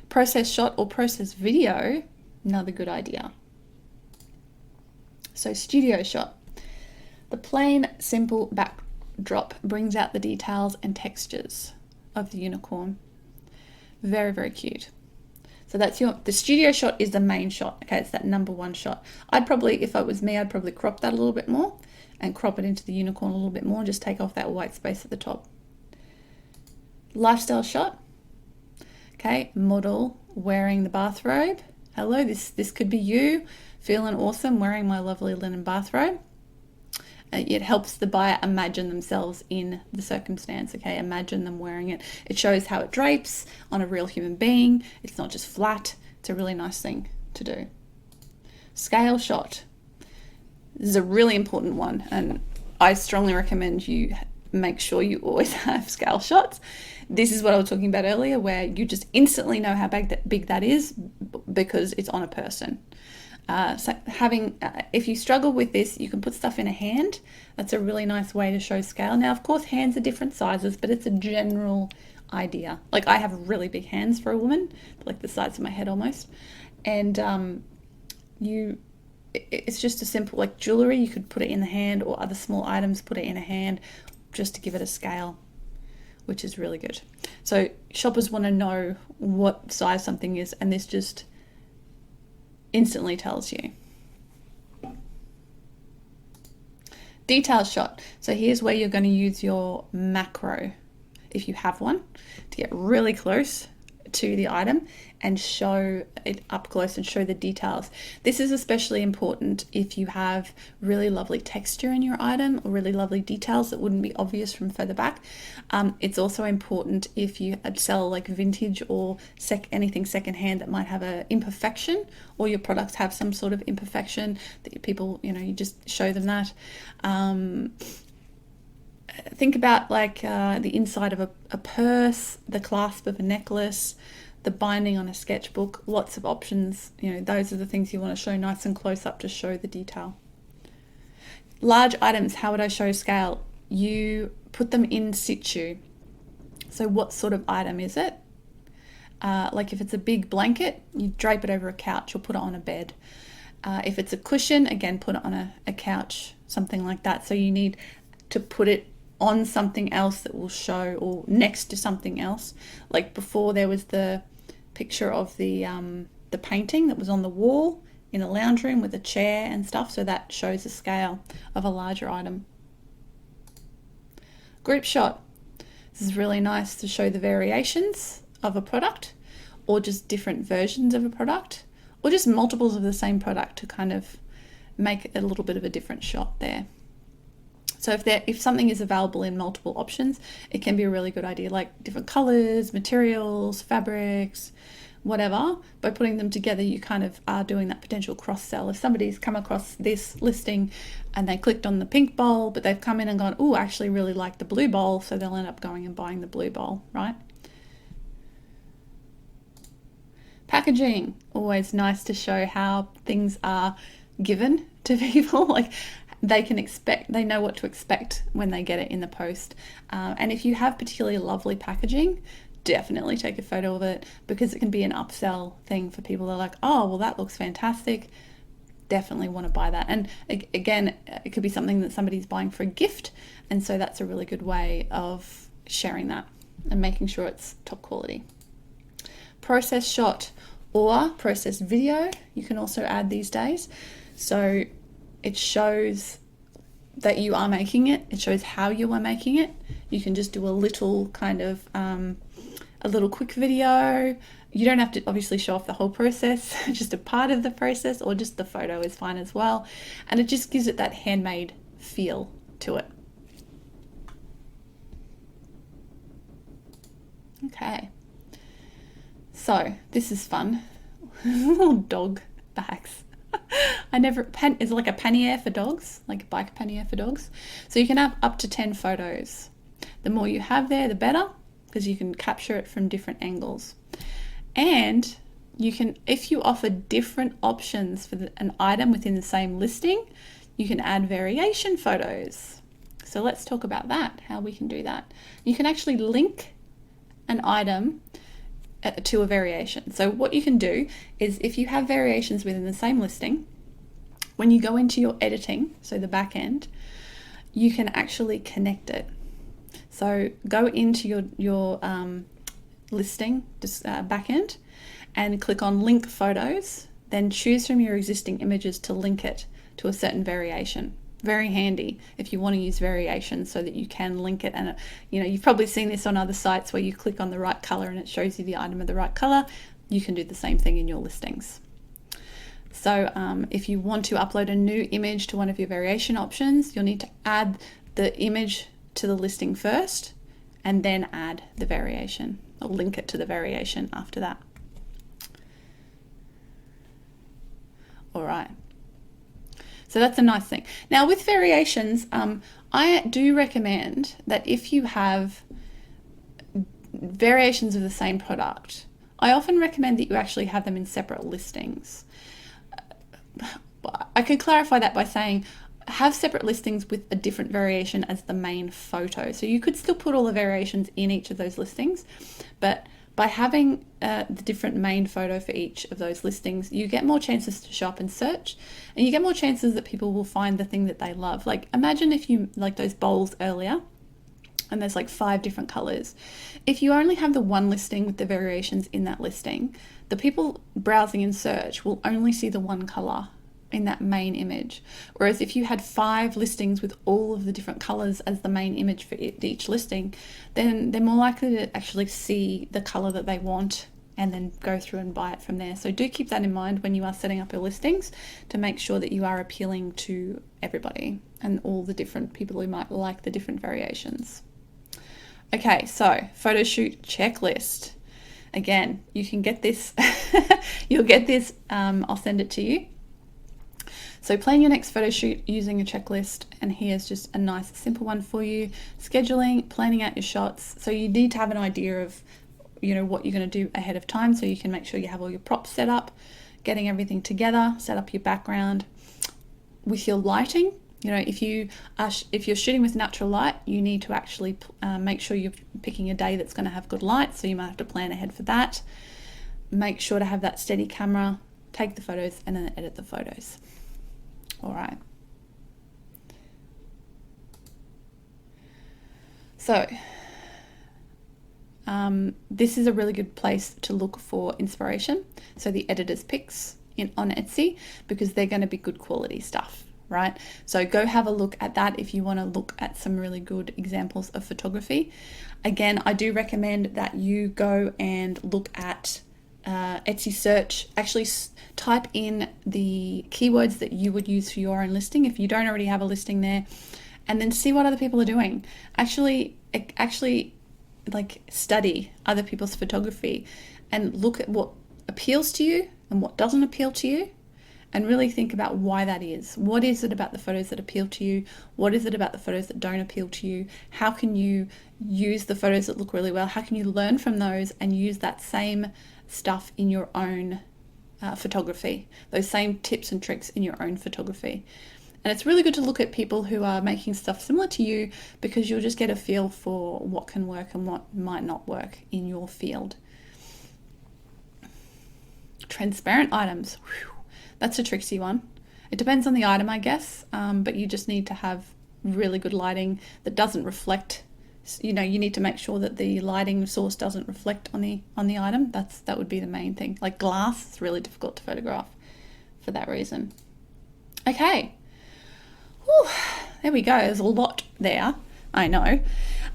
Process shot or process video, another good idea. So studio shot. The plain, simple backdrop brings out the details and textures of the unicorn. Very, very cute. So that's the studio shot is the main shot. Okay, it's that number one shot. I'd probably, if it was me, I'd probably crop that a little bit more and crop it into the unicorn a little bit more. Just take off that white space at the top. Lifestyle shot. Okay, model wearing the bathrobe. Hello, this could be you, feeling awesome, wearing my lovely linen bathrobe. It helps the buyer imagine themselves in the circumstance, okay? Imagine them wearing it. It shows how it drapes on a real human being. It's not just flat. It's a really nice thing to do. Scale shot. This is a really important one, and I strongly recommend you make sure you always have scale shots. This is what I was talking about earlier, where you just instantly know how big that is because it's on a person. So if you struggle with this, you can put stuff in a hand. That's a really nice way to show scale. Now, of course, hands are different sizes, but it's a general idea. Like, I have really big hands for a woman, like the size of my head almost. And it's just a simple, like jewelry, you could put it in the hand, or other small items, put it in a hand just to give it a scale, which is really good. So shoppers want to know what size something is, and this just instantly tells you. Detail shot. So here's where you're going to use your macro, if you have one, to get really close to the item and show it up close and show the details. This is especially important if you have really lovely texture in your item or really lovely details that wouldn't be obvious from further back. It's also important if you sell like vintage or anything secondhand that might have an imperfection, or your products have some sort of imperfection that people, you just show them that. Think about like the inside of a purse, the clasp of a necklace, the binding on a sketchbook, lots of options. Those are the things you want to show nice and close up to show the detail. Large items, how would I show scale? You put them in situ. So what sort of item is it? Like if it's a big blanket, you drape it over a couch or put it on a bed. If it's a cushion, again, put it on a couch, something like that. So you need to put it on something else that will show, or next to something else. Like before, there was the picture of the painting that was on the wall in a lounge room with a chair and stuff, so that shows the scale of a larger item. Group shot. This is really nice to show the variations of a product, or just different versions of a product, or just multiples of the same product to kind of make a little bit of a different shot there. So if something is available in multiple options, it can be a really good idea, like different colors, materials, fabrics, whatever. By putting them together, you kind of are doing that potential cross-sell. If somebody's come across this listing and they clicked on the pink bowl, but they've come in and gone, oh, I actually really like the blue bowl, so they'll end up going and buying the blue bowl, right? Packaging, always nice to show how things are given to people. Like, they know what to expect when they get it in the post. And if you have particularly lovely packaging, definitely take a photo of it, because it can be an upsell thing for people. They're like, oh, well, that looks fantastic. Definitely want to buy that. And again, it could be something that somebody's buying for a gift. And so that's a really good way of sharing that and making sure it's top quality. Process shot or process video, you can also add these days. So it shows that you are making it. It shows how you are making it. You can just do a little kind of, a little quick video. You don't have to obviously show off the whole process, just a part of the process, or just the photo is fine as well. And it just gives it that handmade feel to it. Okay. So this is fun. Little dog bags. It's like a pannier for dogs, like a bike pannier for dogs. So you can have up to 10 photos. The more you have there, the better, because you can capture it from different angles. And you can, if you offer different options for an item within the same listing, you can add variation photos. So let's talk about that, how we can do that. You can actually link an item to a variation. So what you can do is, if you have variations within the same listing, when you go into your editing, so the back end, you can actually connect it. So go into your listing back end and click on link photos, then choose from your existing images to link it to a certain variation. Very handy if you want to use variations so that you can link it. And you've probably seen this on other sites where you click on the right color and it shows you the item of the right color. You can do the same thing in your listings. So if you want to upload a new image to one of your variation options, you'll need to add the image to the listing first and then add the variation, or link it to the variation after that. All right. So that's a nice thing. Now with variations, I do recommend that if you have variations of the same product, I often recommend that you actually have them in separate listings. I could clarify that by saying have separate listings with a different variation as the main photo. So you could still put all the variations in each of those listings, but by having the different main photo for each of those listings, you get more chances to show up and search, and you get more chances that people will find the thing that they love. Like imagine if you like those bowls earlier, and there's like 5 different colors. If you only have the one listing with the variations in that listing, the people browsing in search will only see the one color in that main image. Whereas if you had 5 listings with all of the different colors as the main image for each listing, then they're more likely to actually see the color that they want and then go through and buy it from there. So do keep that in mind when you are setting up your listings, to make sure that you are appealing to everybody and all the different people who might like the different variations. Okay, so photo shoot checklist. Again, you can get this, you'll get this, I'll send it to you. So plan your next photo shoot using a checklist, and here's just a nice simple one for you. Scheduling, planning out your shots. So you need to have an idea of, what you're going to do ahead of time, so you can make sure you have all your props set up, getting everything together, set up your background. With your lighting, if you're shooting with natural light, you need to actually make sure you're picking a day that's going to have good light, so you might have to plan ahead for that. Make sure to have that steady camera, take the photos, and then edit the photos. All right. So this is a really good place to look for inspiration. So the editor's picks on Etsy, because they're going to be good quality stuff, right? So go have a look at that if you want to look at some really good examples of photography. Again, I do recommend that you go and look at Etsy search. Actually type in the keywords that you would use for your own listing if you don't already have a listing there, and then see what other people are doing. Actually like study other people's photography and look at what appeals to you and what doesn't appeal to you, and really think about why that is. What is it about the photos that appeal to you? What is it about the photos that don't appeal to you? How can you use the photos that look really well? How can you learn from those and use that same stuff in your own photography, those same tips and tricks in your own photography? And it's really good to look at people who are making stuff similar to you, because you'll just get a feel for what can work and what might not work in your field. Transparent items. Whew. That's a tricksy one. It depends on the item, I guess, but you just need to have really good lighting that doesn't reflect. You need to make sure that the lighting source doesn't reflect on the item. That would be the main thing. Like glass is really difficult to photograph for that reason. Okay. Whew, there we go. There's a lot there. I know.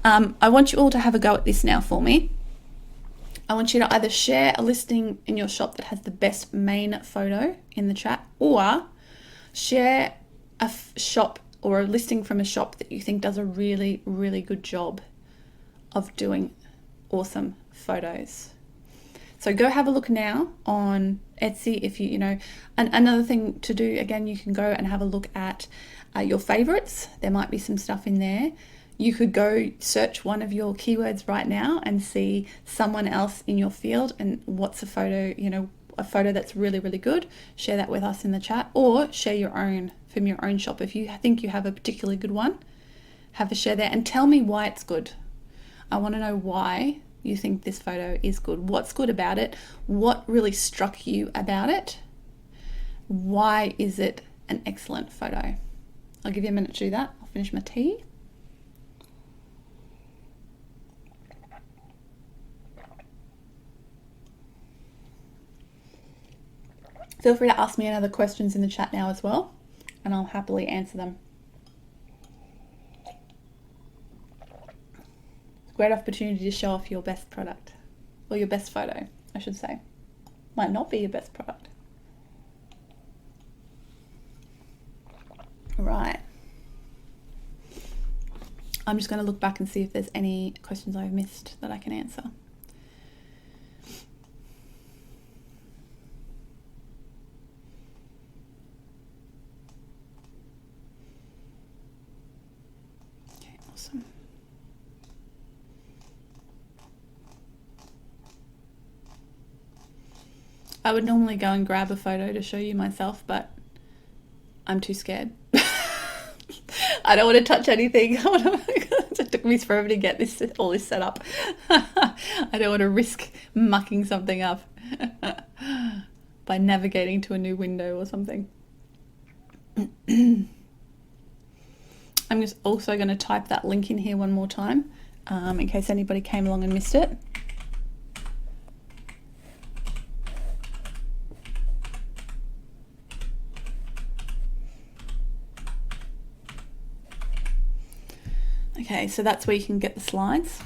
I want you all to have a go at this now for me. I want you to either share a listing in your shop that has the best main photo in the chat, or share a shop or a listing from a shop that you think does a really, really good job of doing awesome photos. So go have a look now on Etsy. If another thing to do, again, you can go and have a look at your favorites. There might be some stuff in there. You could go search one of your keywords right now and see someone else in your field and what's a photo that's really, really good. Share that with us in the chat, or share your own from your own shop. If you think you have a particularly good one, have a share there and tell me why it's good. I want to know why you think this photo is good. What's good about it? What really struck you about it? Why is it an excellent photo? I'll give you a minute to do that. I'll finish my tea. Feel free to ask me any other questions in the chat now as well, and I'll happily answer them. It's a great opportunity to show off your best product, or your best photo, I should say. Might not be your best product. Right. I'm just going to look back and see if there's any questions I've missed that I can answer. I would normally go and grab a photo to show you myself, but I'm too scared. I don't want to touch anything. It took me forever to get all this set up. I don't want to risk mucking something up by navigating to a new window or something. I'm just also going to type that link in here one more time, in case anybody came along and missed it. Okay, so that's where you can get the slides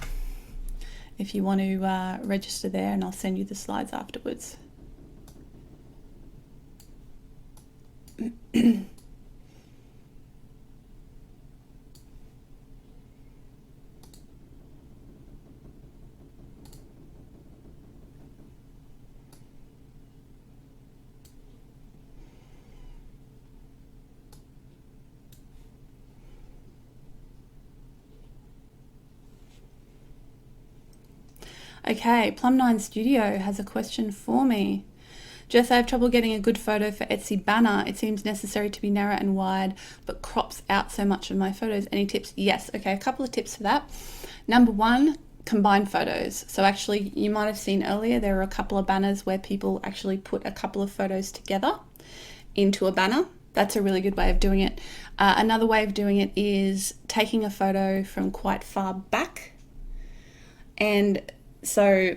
if you want to register there, and I'll send you the slides afterwards. Okay, Plum9 Studio has a question for me. Jess, I have trouble getting a good photo for Etsy banner. It seems necessary to be narrow and wide, but crops out so much of my photos. Any tips? Yes. Okay, a couple of tips for that. Number one, combine photos. So actually, you might have seen earlier, there are a couple of banners where people actually put a couple of photos together into a banner. That's a really good way of doing it. Another way of doing it is taking a photo from quite far back. And so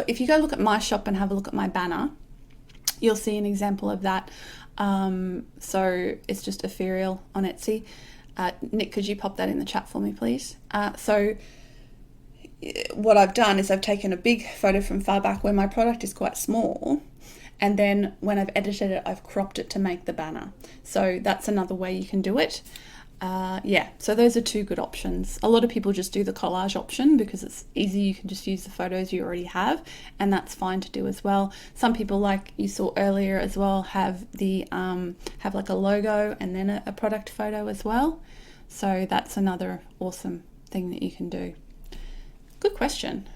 if you go look at my shop and have a look at my banner, you'll see an example of that. So it's just ethereal on Etsy. Nick, could you pop that in the chat for me, please? So what I've done is I've taken a big photo from far back where my product is quite small, and then when I've edited it, I've cropped it to make the banner. So that's another way you can do it. Yeah, so those are two good options. A lot of people just do the collage option because it's easy. You can just use the photos you already have, and that's fine to do as well. Some people, like you saw earlier as well, have the have like a logo and then a product photo as well. So that's another awesome thing that you can do. Good question.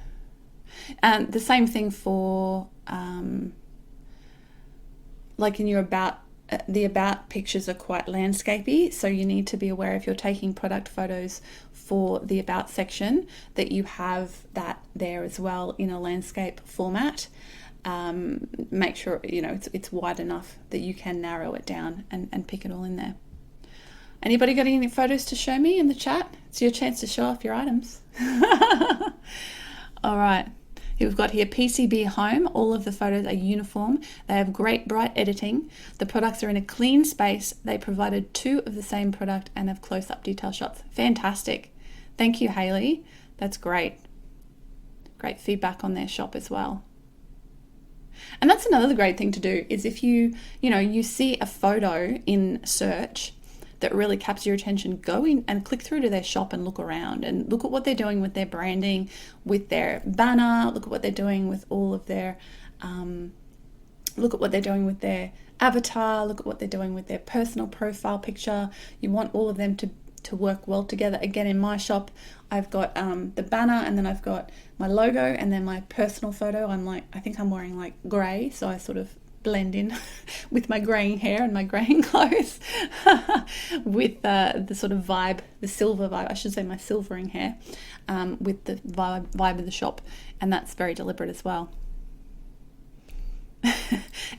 And the same thing for like in your about. The about pictures are quite landscapey, so you need to be aware if you're taking product photos for the about section that you have that there as well in a landscape format. Make sure it's wide enough that you can narrow it down and pick it all in there. Anybody got any photos to show me in the chat? It's your chance to show off your items. All right. We've got here PCB Home. All of the photos are uniform. They have great bright editing. The products are in a clean space. They provided 2 of the same product and have close-up detail shots. Fantastic. Thank you, Hayley. That's great. Great feedback on their shop as well. And that's another great thing to do is if you see a photo in search that really captures your attention, go in and click through to their shop and look around and look at what they're doing with their branding, with their banner, look at what they're doing with all of their, look at what they're doing with their avatar, look at what they're doing with their personal profile picture. You want all of them to work well together. Again, in my shop, I've got the banner, and then I've got my logo, and then my personal photo. I think I'm wearing like grey, so I sort of blend in with my greying hair and my greying clothes with the sort of vibe, the silver vibe, I should say my silvering hair, with the vibe of the shop, and that's very deliberate as well.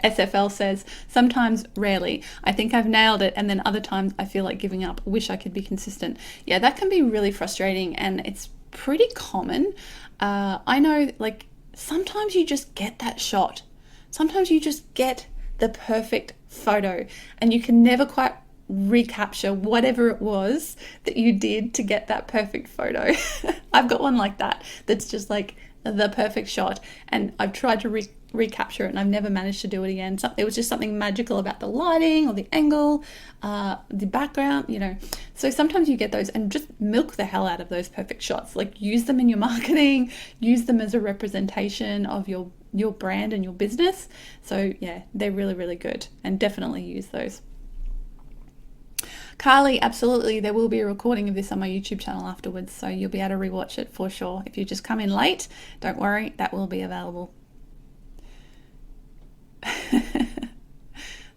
SFL says, sometimes, rarely. I think I've nailed it, and then other times I feel like giving up. Wish I could be consistent. Yeah, that can be really frustrating, and it's pretty common. I know, like, sometimes you just get that shot. Sometimes you just get the perfect photo, and you can never quite recapture whatever it was that you did to get that perfect photo. I've got one like that that's just like the perfect shot, and I've tried to recapture it and I've never managed to do it again. It was just something magical about the lighting or the angle, the background, So sometimes you get those, and just milk the hell out of those perfect shots. Like, use them in your marketing, use them as a representation of your brand and your business. So yeah, they're really, really good, and definitely use those. Carly, absolutely. There will be a recording of this on my YouTube channel afterwards, so you'll be able to rewatch it for sure. If you just come in late, don't worry, that will be available.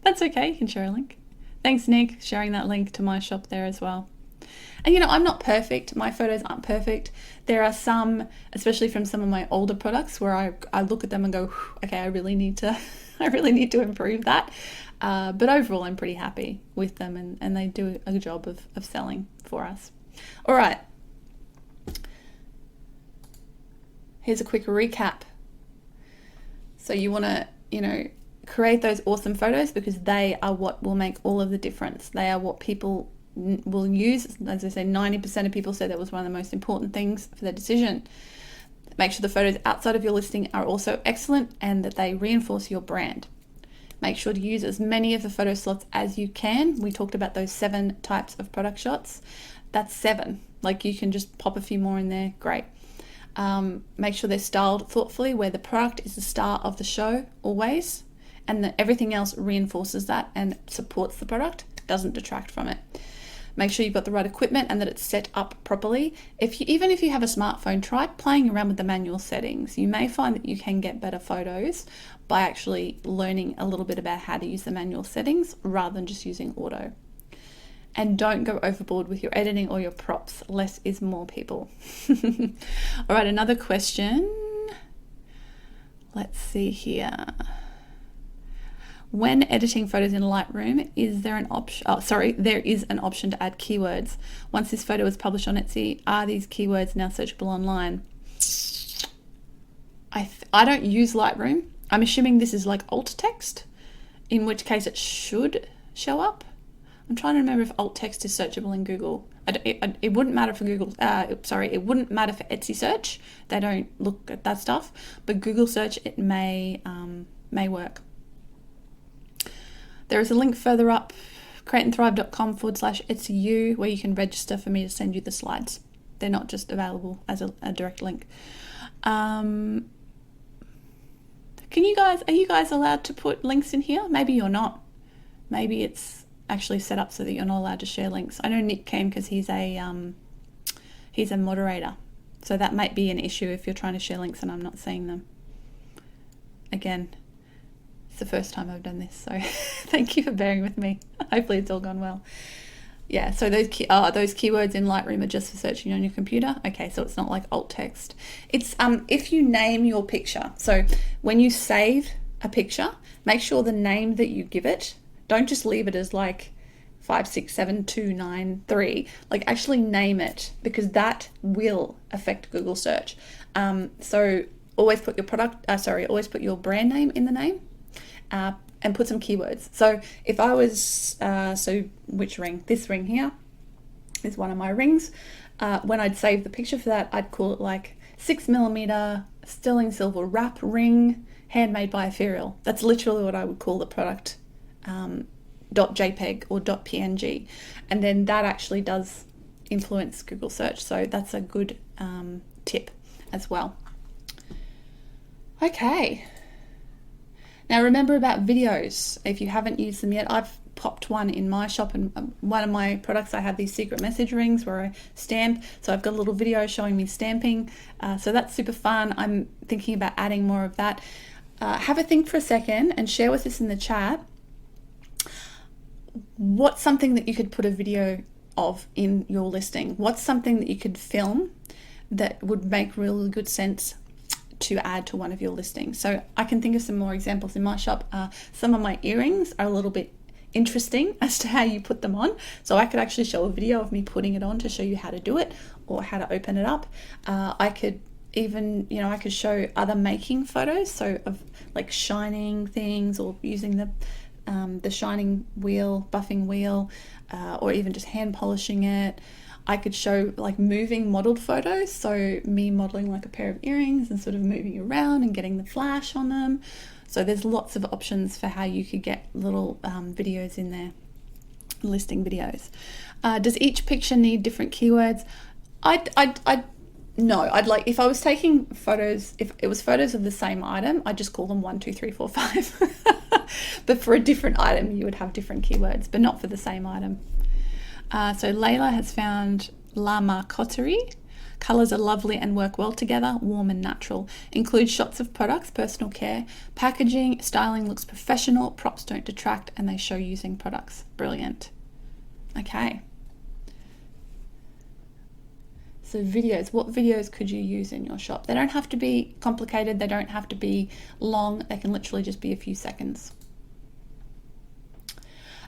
That's okay, you can share a link. Thanks, Nick, sharing that link to my shop there as well. And I'm not perfect. My photos aren't perfect. There are some, especially from some of my older products, where I look at them and go, okay, I really need to improve that. But overall, I'm pretty happy with them, and they do a good job of selling for us. All right. Here's a quick recap. So you want to, create those awesome photos, because they are what will make all of the difference. They are what people will use. As I say, 90% of people say that was one of the most important things for their decision. Make sure the photos outside of your listing are also excellent and that they reinforce your brand. Make sure to use as many of the photo slots as you can. We talked about those 7 types of product shots. That's 7. Like, you can just pop a few more in there. Great. Make sure they're styled thoughtfully, where the product is the star of the show always, and that everything else reinforces that and supports the product, doesn't detract from it. Make sure you've got the right equipment and that it's set up properly. Even if you have a smartphone, try playing around with the manual settings. You may find that you can get better photos by actually learning a little bit about how to use the manual settings rather than just using auto. And don't go overboard with your editing or your props. Less is more, people. All right, another question. Let's see here. When editing photos in Lightroom, is there an option? There is an option to add keywords. Once this photo is published on Etsy, are these keywords now searchable online? I don't use Lightroom. I'm assuming this is like alt text, in which case it should show up. I'm trying to remember if alt text is searchable in Google. It wouldn't matter for Google. It wouldn't matter for Etsy search. They don't look at that stuff. But Google search, it may work. There is a link further up, createandthrive.com/EtsyU, where you can register for me to send you the slides. They're not just available as a direct link. Are you guys allowed to put links in here? Maybe you're not. Maybe it's actually set up so that you're not allowed to share links. I know Nick can, because he's a moderator. So that might be an issue if you're trying to share links and I'm not seeing them. Again, it's the first time I've done this, so thank you for bearing with me. Hopefully it's all gone well. Yeah, so those keywords in Lightroom are just for searching on your computer. Okay, so it's not like alt text. It's if you name your picture. So when you save a picture, make sure the name that you give it, don't just leave it as like 5672993. Like, actually name it, because that will affect Google search. So always put your brand name in the name. And put some keywords. So if I was, which ring? This ring here is one of my rings. When I'd save the picture for that, I'd call it like 6mm sterling silver wrap ring, handmade by Ethereal. That's literally what I would call the product, .jpeg or .png. And then that actually does influence Google search. So that's a good tip as well. Okay. Now remember about videos. If you haven't used them yet, I've popped one in my shop, and one of my products, I have these secret message rings where I stamp. So I've got a little video showing me stamping. So that's super fun. I'm thinking about adding more of that. Have a think for a second and share with us in the chat. What's something that you could put a video of in your listing? What's something that you could film that would make really good sense to add to one of your listings? So I can think of some more examples in my shop. Some of my earrings are a little bit interesting as to how you put them on. So I could actually show a video of me putting it on to show you how to do it, or how to open it up. I could even, I could show other making photos. So of like shining things, or using the shining wheel, buffing wheel, or even just hand polishing it. I could show like moving modeled photos, so me modeling like a pair of earrings and sort of moving around and getting the flash on them. So there's lots of options for how you could get little videos in there, listing videos. Does each picture need different keywords? No, I'd like, if I was taking photos, if it was photos of the same item, I'd just call them 1, 2, 3, 4, 5. But for a different item, you would have different keywords, but not for the same item. So Layla has found La Marcoterie. Colors are lovely and work well together, warm and natural. Include shots of products, personal care. Packaging, styling looks professional, props don't detract, and they show using products. Brilliant. Okay. So videos, what videos could you use in your shop? They don't have to be complicated, they don't have to be long, they can literally just be a few seconds.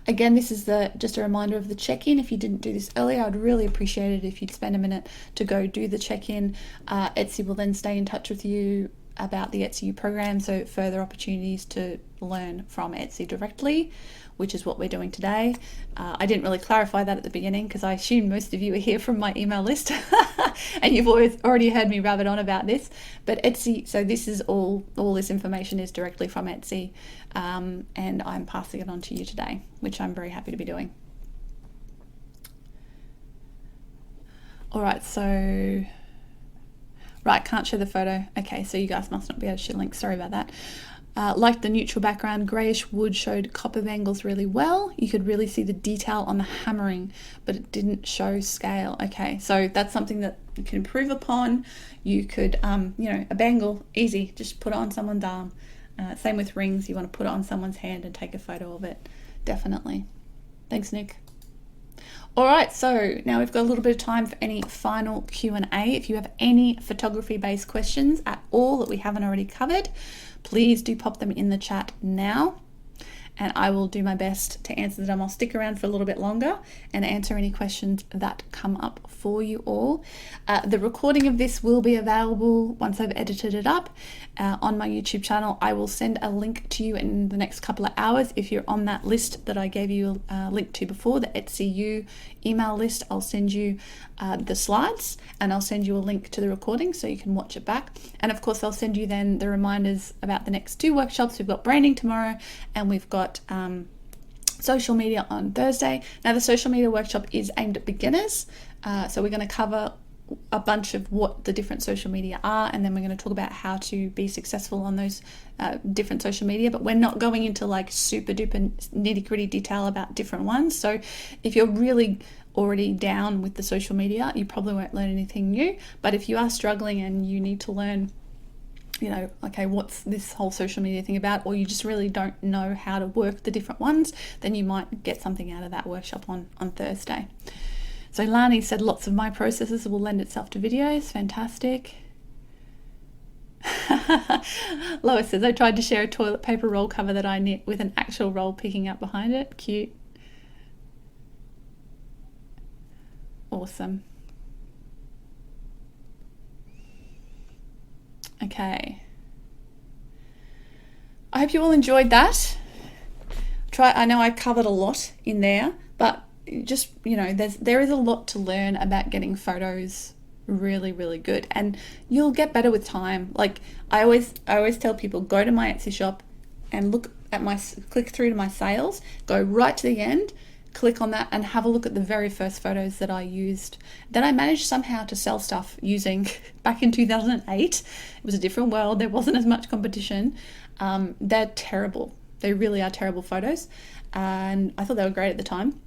Again, this is just a reminder of the check-in. If you didn't do this earlier, I'd really appreciate it if you'd spend a minute to go do the check-in. Etsy will then stay in touch with you about the Etsy program, so further opportunities to learn from Etsy directly, which is what we're doing today. I didn't really clarify that at the beginning because I assume most of you are here from my email list and you've already heard me rabbit on about this. But Etsy, so this is all this information is directly from Etsy, and I'm passing it on to you today, which I'm very happy to be doing. All right, so right, can't show the photo. Okay, so you guys must not be able to share links. Sorry about that. Like the neutral background, greyish wood showed copper bangles really well. You could really see the detail on the hammering, but it didn't show scale. Okay, so that's something that you can improve upon. You could, a bangle, easy, just put it on someone's arm. Same with rings, you want to put it on someone's hand and take a photo of it. Definitely. Thanks, Nick. All right, so now we've got a little bit of time for any final Q&A. If you have any photography-based questions at all that we haven't already covered, please do pop them in the chat now, and I will do my best to answer them. I'll stick around for a little bit longer and answer any questions that come up for you all. The recording of this will be available once I've edited it up on my YouTube channel. I will send a link to you in the next couple of hours. If you're on that list that I gave you a link to before, the Etsy email list, I'll send you the slides and I'll send you a link to the recording so you can watch it back. And of course, I'll send you then the reminders about the next 2 workshops. We've got branding tomorrow and we've got social media on Thursday. Now the social media workshop is aimed at beginners. So we're going to cover a bunch of what the different social media are, and then we're going to talk about how to be successful on those different social media, but we're not going into like super duper nitty gritty detail about different ones. So if you're really already down with the social media, you probably won't learn anything new. But if you are struggling and you need to learn, okay, what's this whole social media thing about, or you just really don't know how to work the different ones, then you might get something out of that workshop on Thursday. So Lani said lots of my processes will lend itself to videos. Fantastic. Lois says, I tried to share a toilet paper roll cover that I knit with an actual roll picking up behind it. Cute. Awesome. Okay. I hope you all enjoyed that. I know I covered a lot in there, but just, there is a lot to learn about getting photos really, really good, and you'll get better with time. Like I always tell people, go to my Etsy shop and look at click through to my sales, go right to the end, click on that and have a look at the very first photos that I used. Then I managed somehow to sell stuff using back in 2008. It was a different world. There wasn't as much competition. They're terrible. They really are terrible photos. And I thought they were great at the time.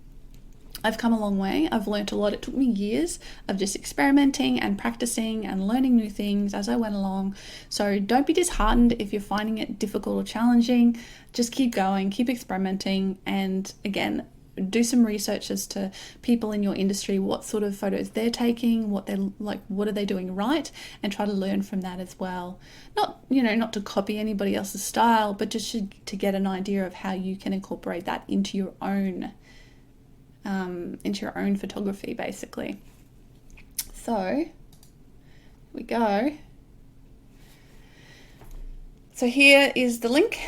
I've come a long way. I've learned a lot. It took me years of just experimenting and practicing and learning new things as I went along. So don't be disheartened if you're finding it difficult or challenging. Just keep going, keep experimenting, and again, do some research as to people in your industry, what sort of photos they're taking, what are they doing right, and try to learn from that as well. Not to copy anybody else's style, but just to get an idea of how you can incorporate that into your own photography, basically. So here we go. So here is the link.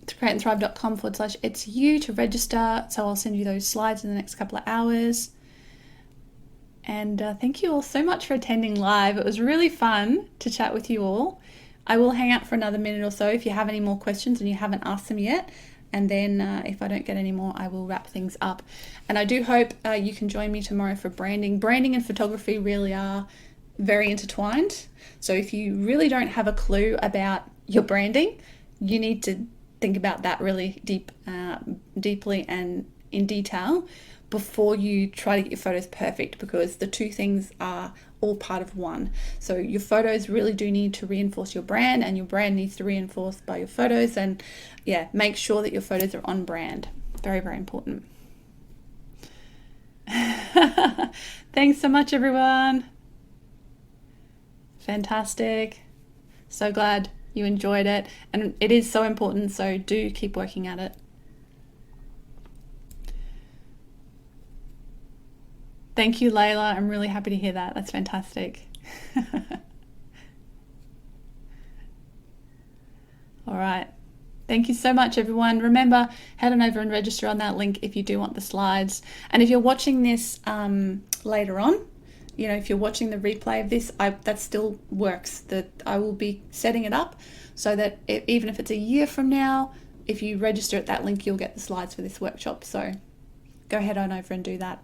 createandthrive.com/Etsy to register. So I'll send you those slides in the next couple of hours. And thank you all so much for attending live. It was really fun to chat with you all. I will hang out for another minute or so if you have any more questions and you haven't asked them yet. And then if I don't get any more, I will wrap things up. And I do hope you can join me tomorrow for branding. Branding and photography really are very intertwined. So if you really don't have a clue about your branding, you need to think about that really deeply and in detail, before you try to get your photos perfect, because the two things are all part of one. So your photos really do need to reinforce your brand, and your brand needs to reinforce by your photos. And yeah, make sure that your photos are on brand. Very, very important. Thanks so much, everyone. Fantastic. So glad you enjoyed it. And it is so important, so do keep working at it. Thank you, Layla. I'm really happy to hear that. That's fantastic. All right. Thank you so much, everyone. Remember, head on over and register on that link if you do want the slides. And if you're watching this later on, you know, if you're watching the replay of this, that still works. That I will be setting it up so that even if it's a year from now, if you register at that link, you'll get the slides for this workshop. So go head on over and do that.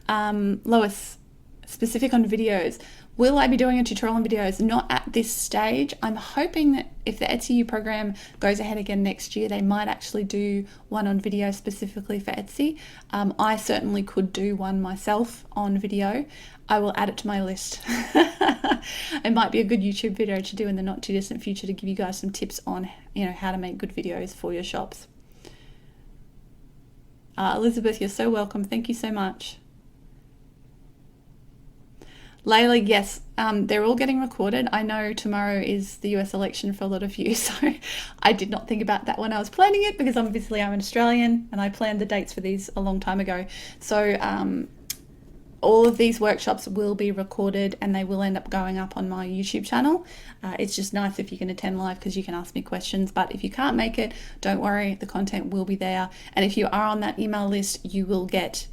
Lois, specific on videos. Will I be doing a tutorial on videos? Not at this stage. I'm hoping that if the Etsy U program goes ahead again next year, they might actually do one on video specifically for Etsy. I certainly could do one myself on video. I will add it to my list. It might be a good YouTube video to do in the not too distant future to give you guys some tips on, you know, how to make good videos for your shops. Elizabeth, you're so welcome. Thank you so much. Layla, yes, they're all getting recorded. I know tomorrow is the US election for a lot of you, so I did not think about that when I was planning it, because obviously I'm an Australian and I planned the dates for these a long time ago. So all of these workshops will be recorded and they will end up going up on my YouTube channel. It's just nice if you can attend live because you can ask me questions, but if you can't make it, don't worry, the content will be there. And if you are on that email list, you will get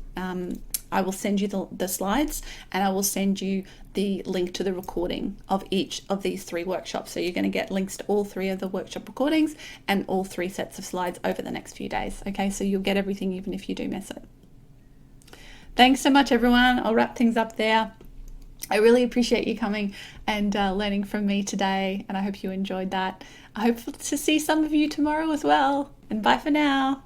I will send you the slides, and I will send you the link to the recording of each of these 3 workshops. So you're going to get links to all 3 of the workshop recordings and all 3 sets of slides over the next few days. Okay, so you'll get everything even if you do miss it. Thanks so much, everyone. I'll wrap things up there. I really appreciate you coming and learning from me today, and I hope you enjoyed that. I hope to see some of you tomorrow as well. And bye for now.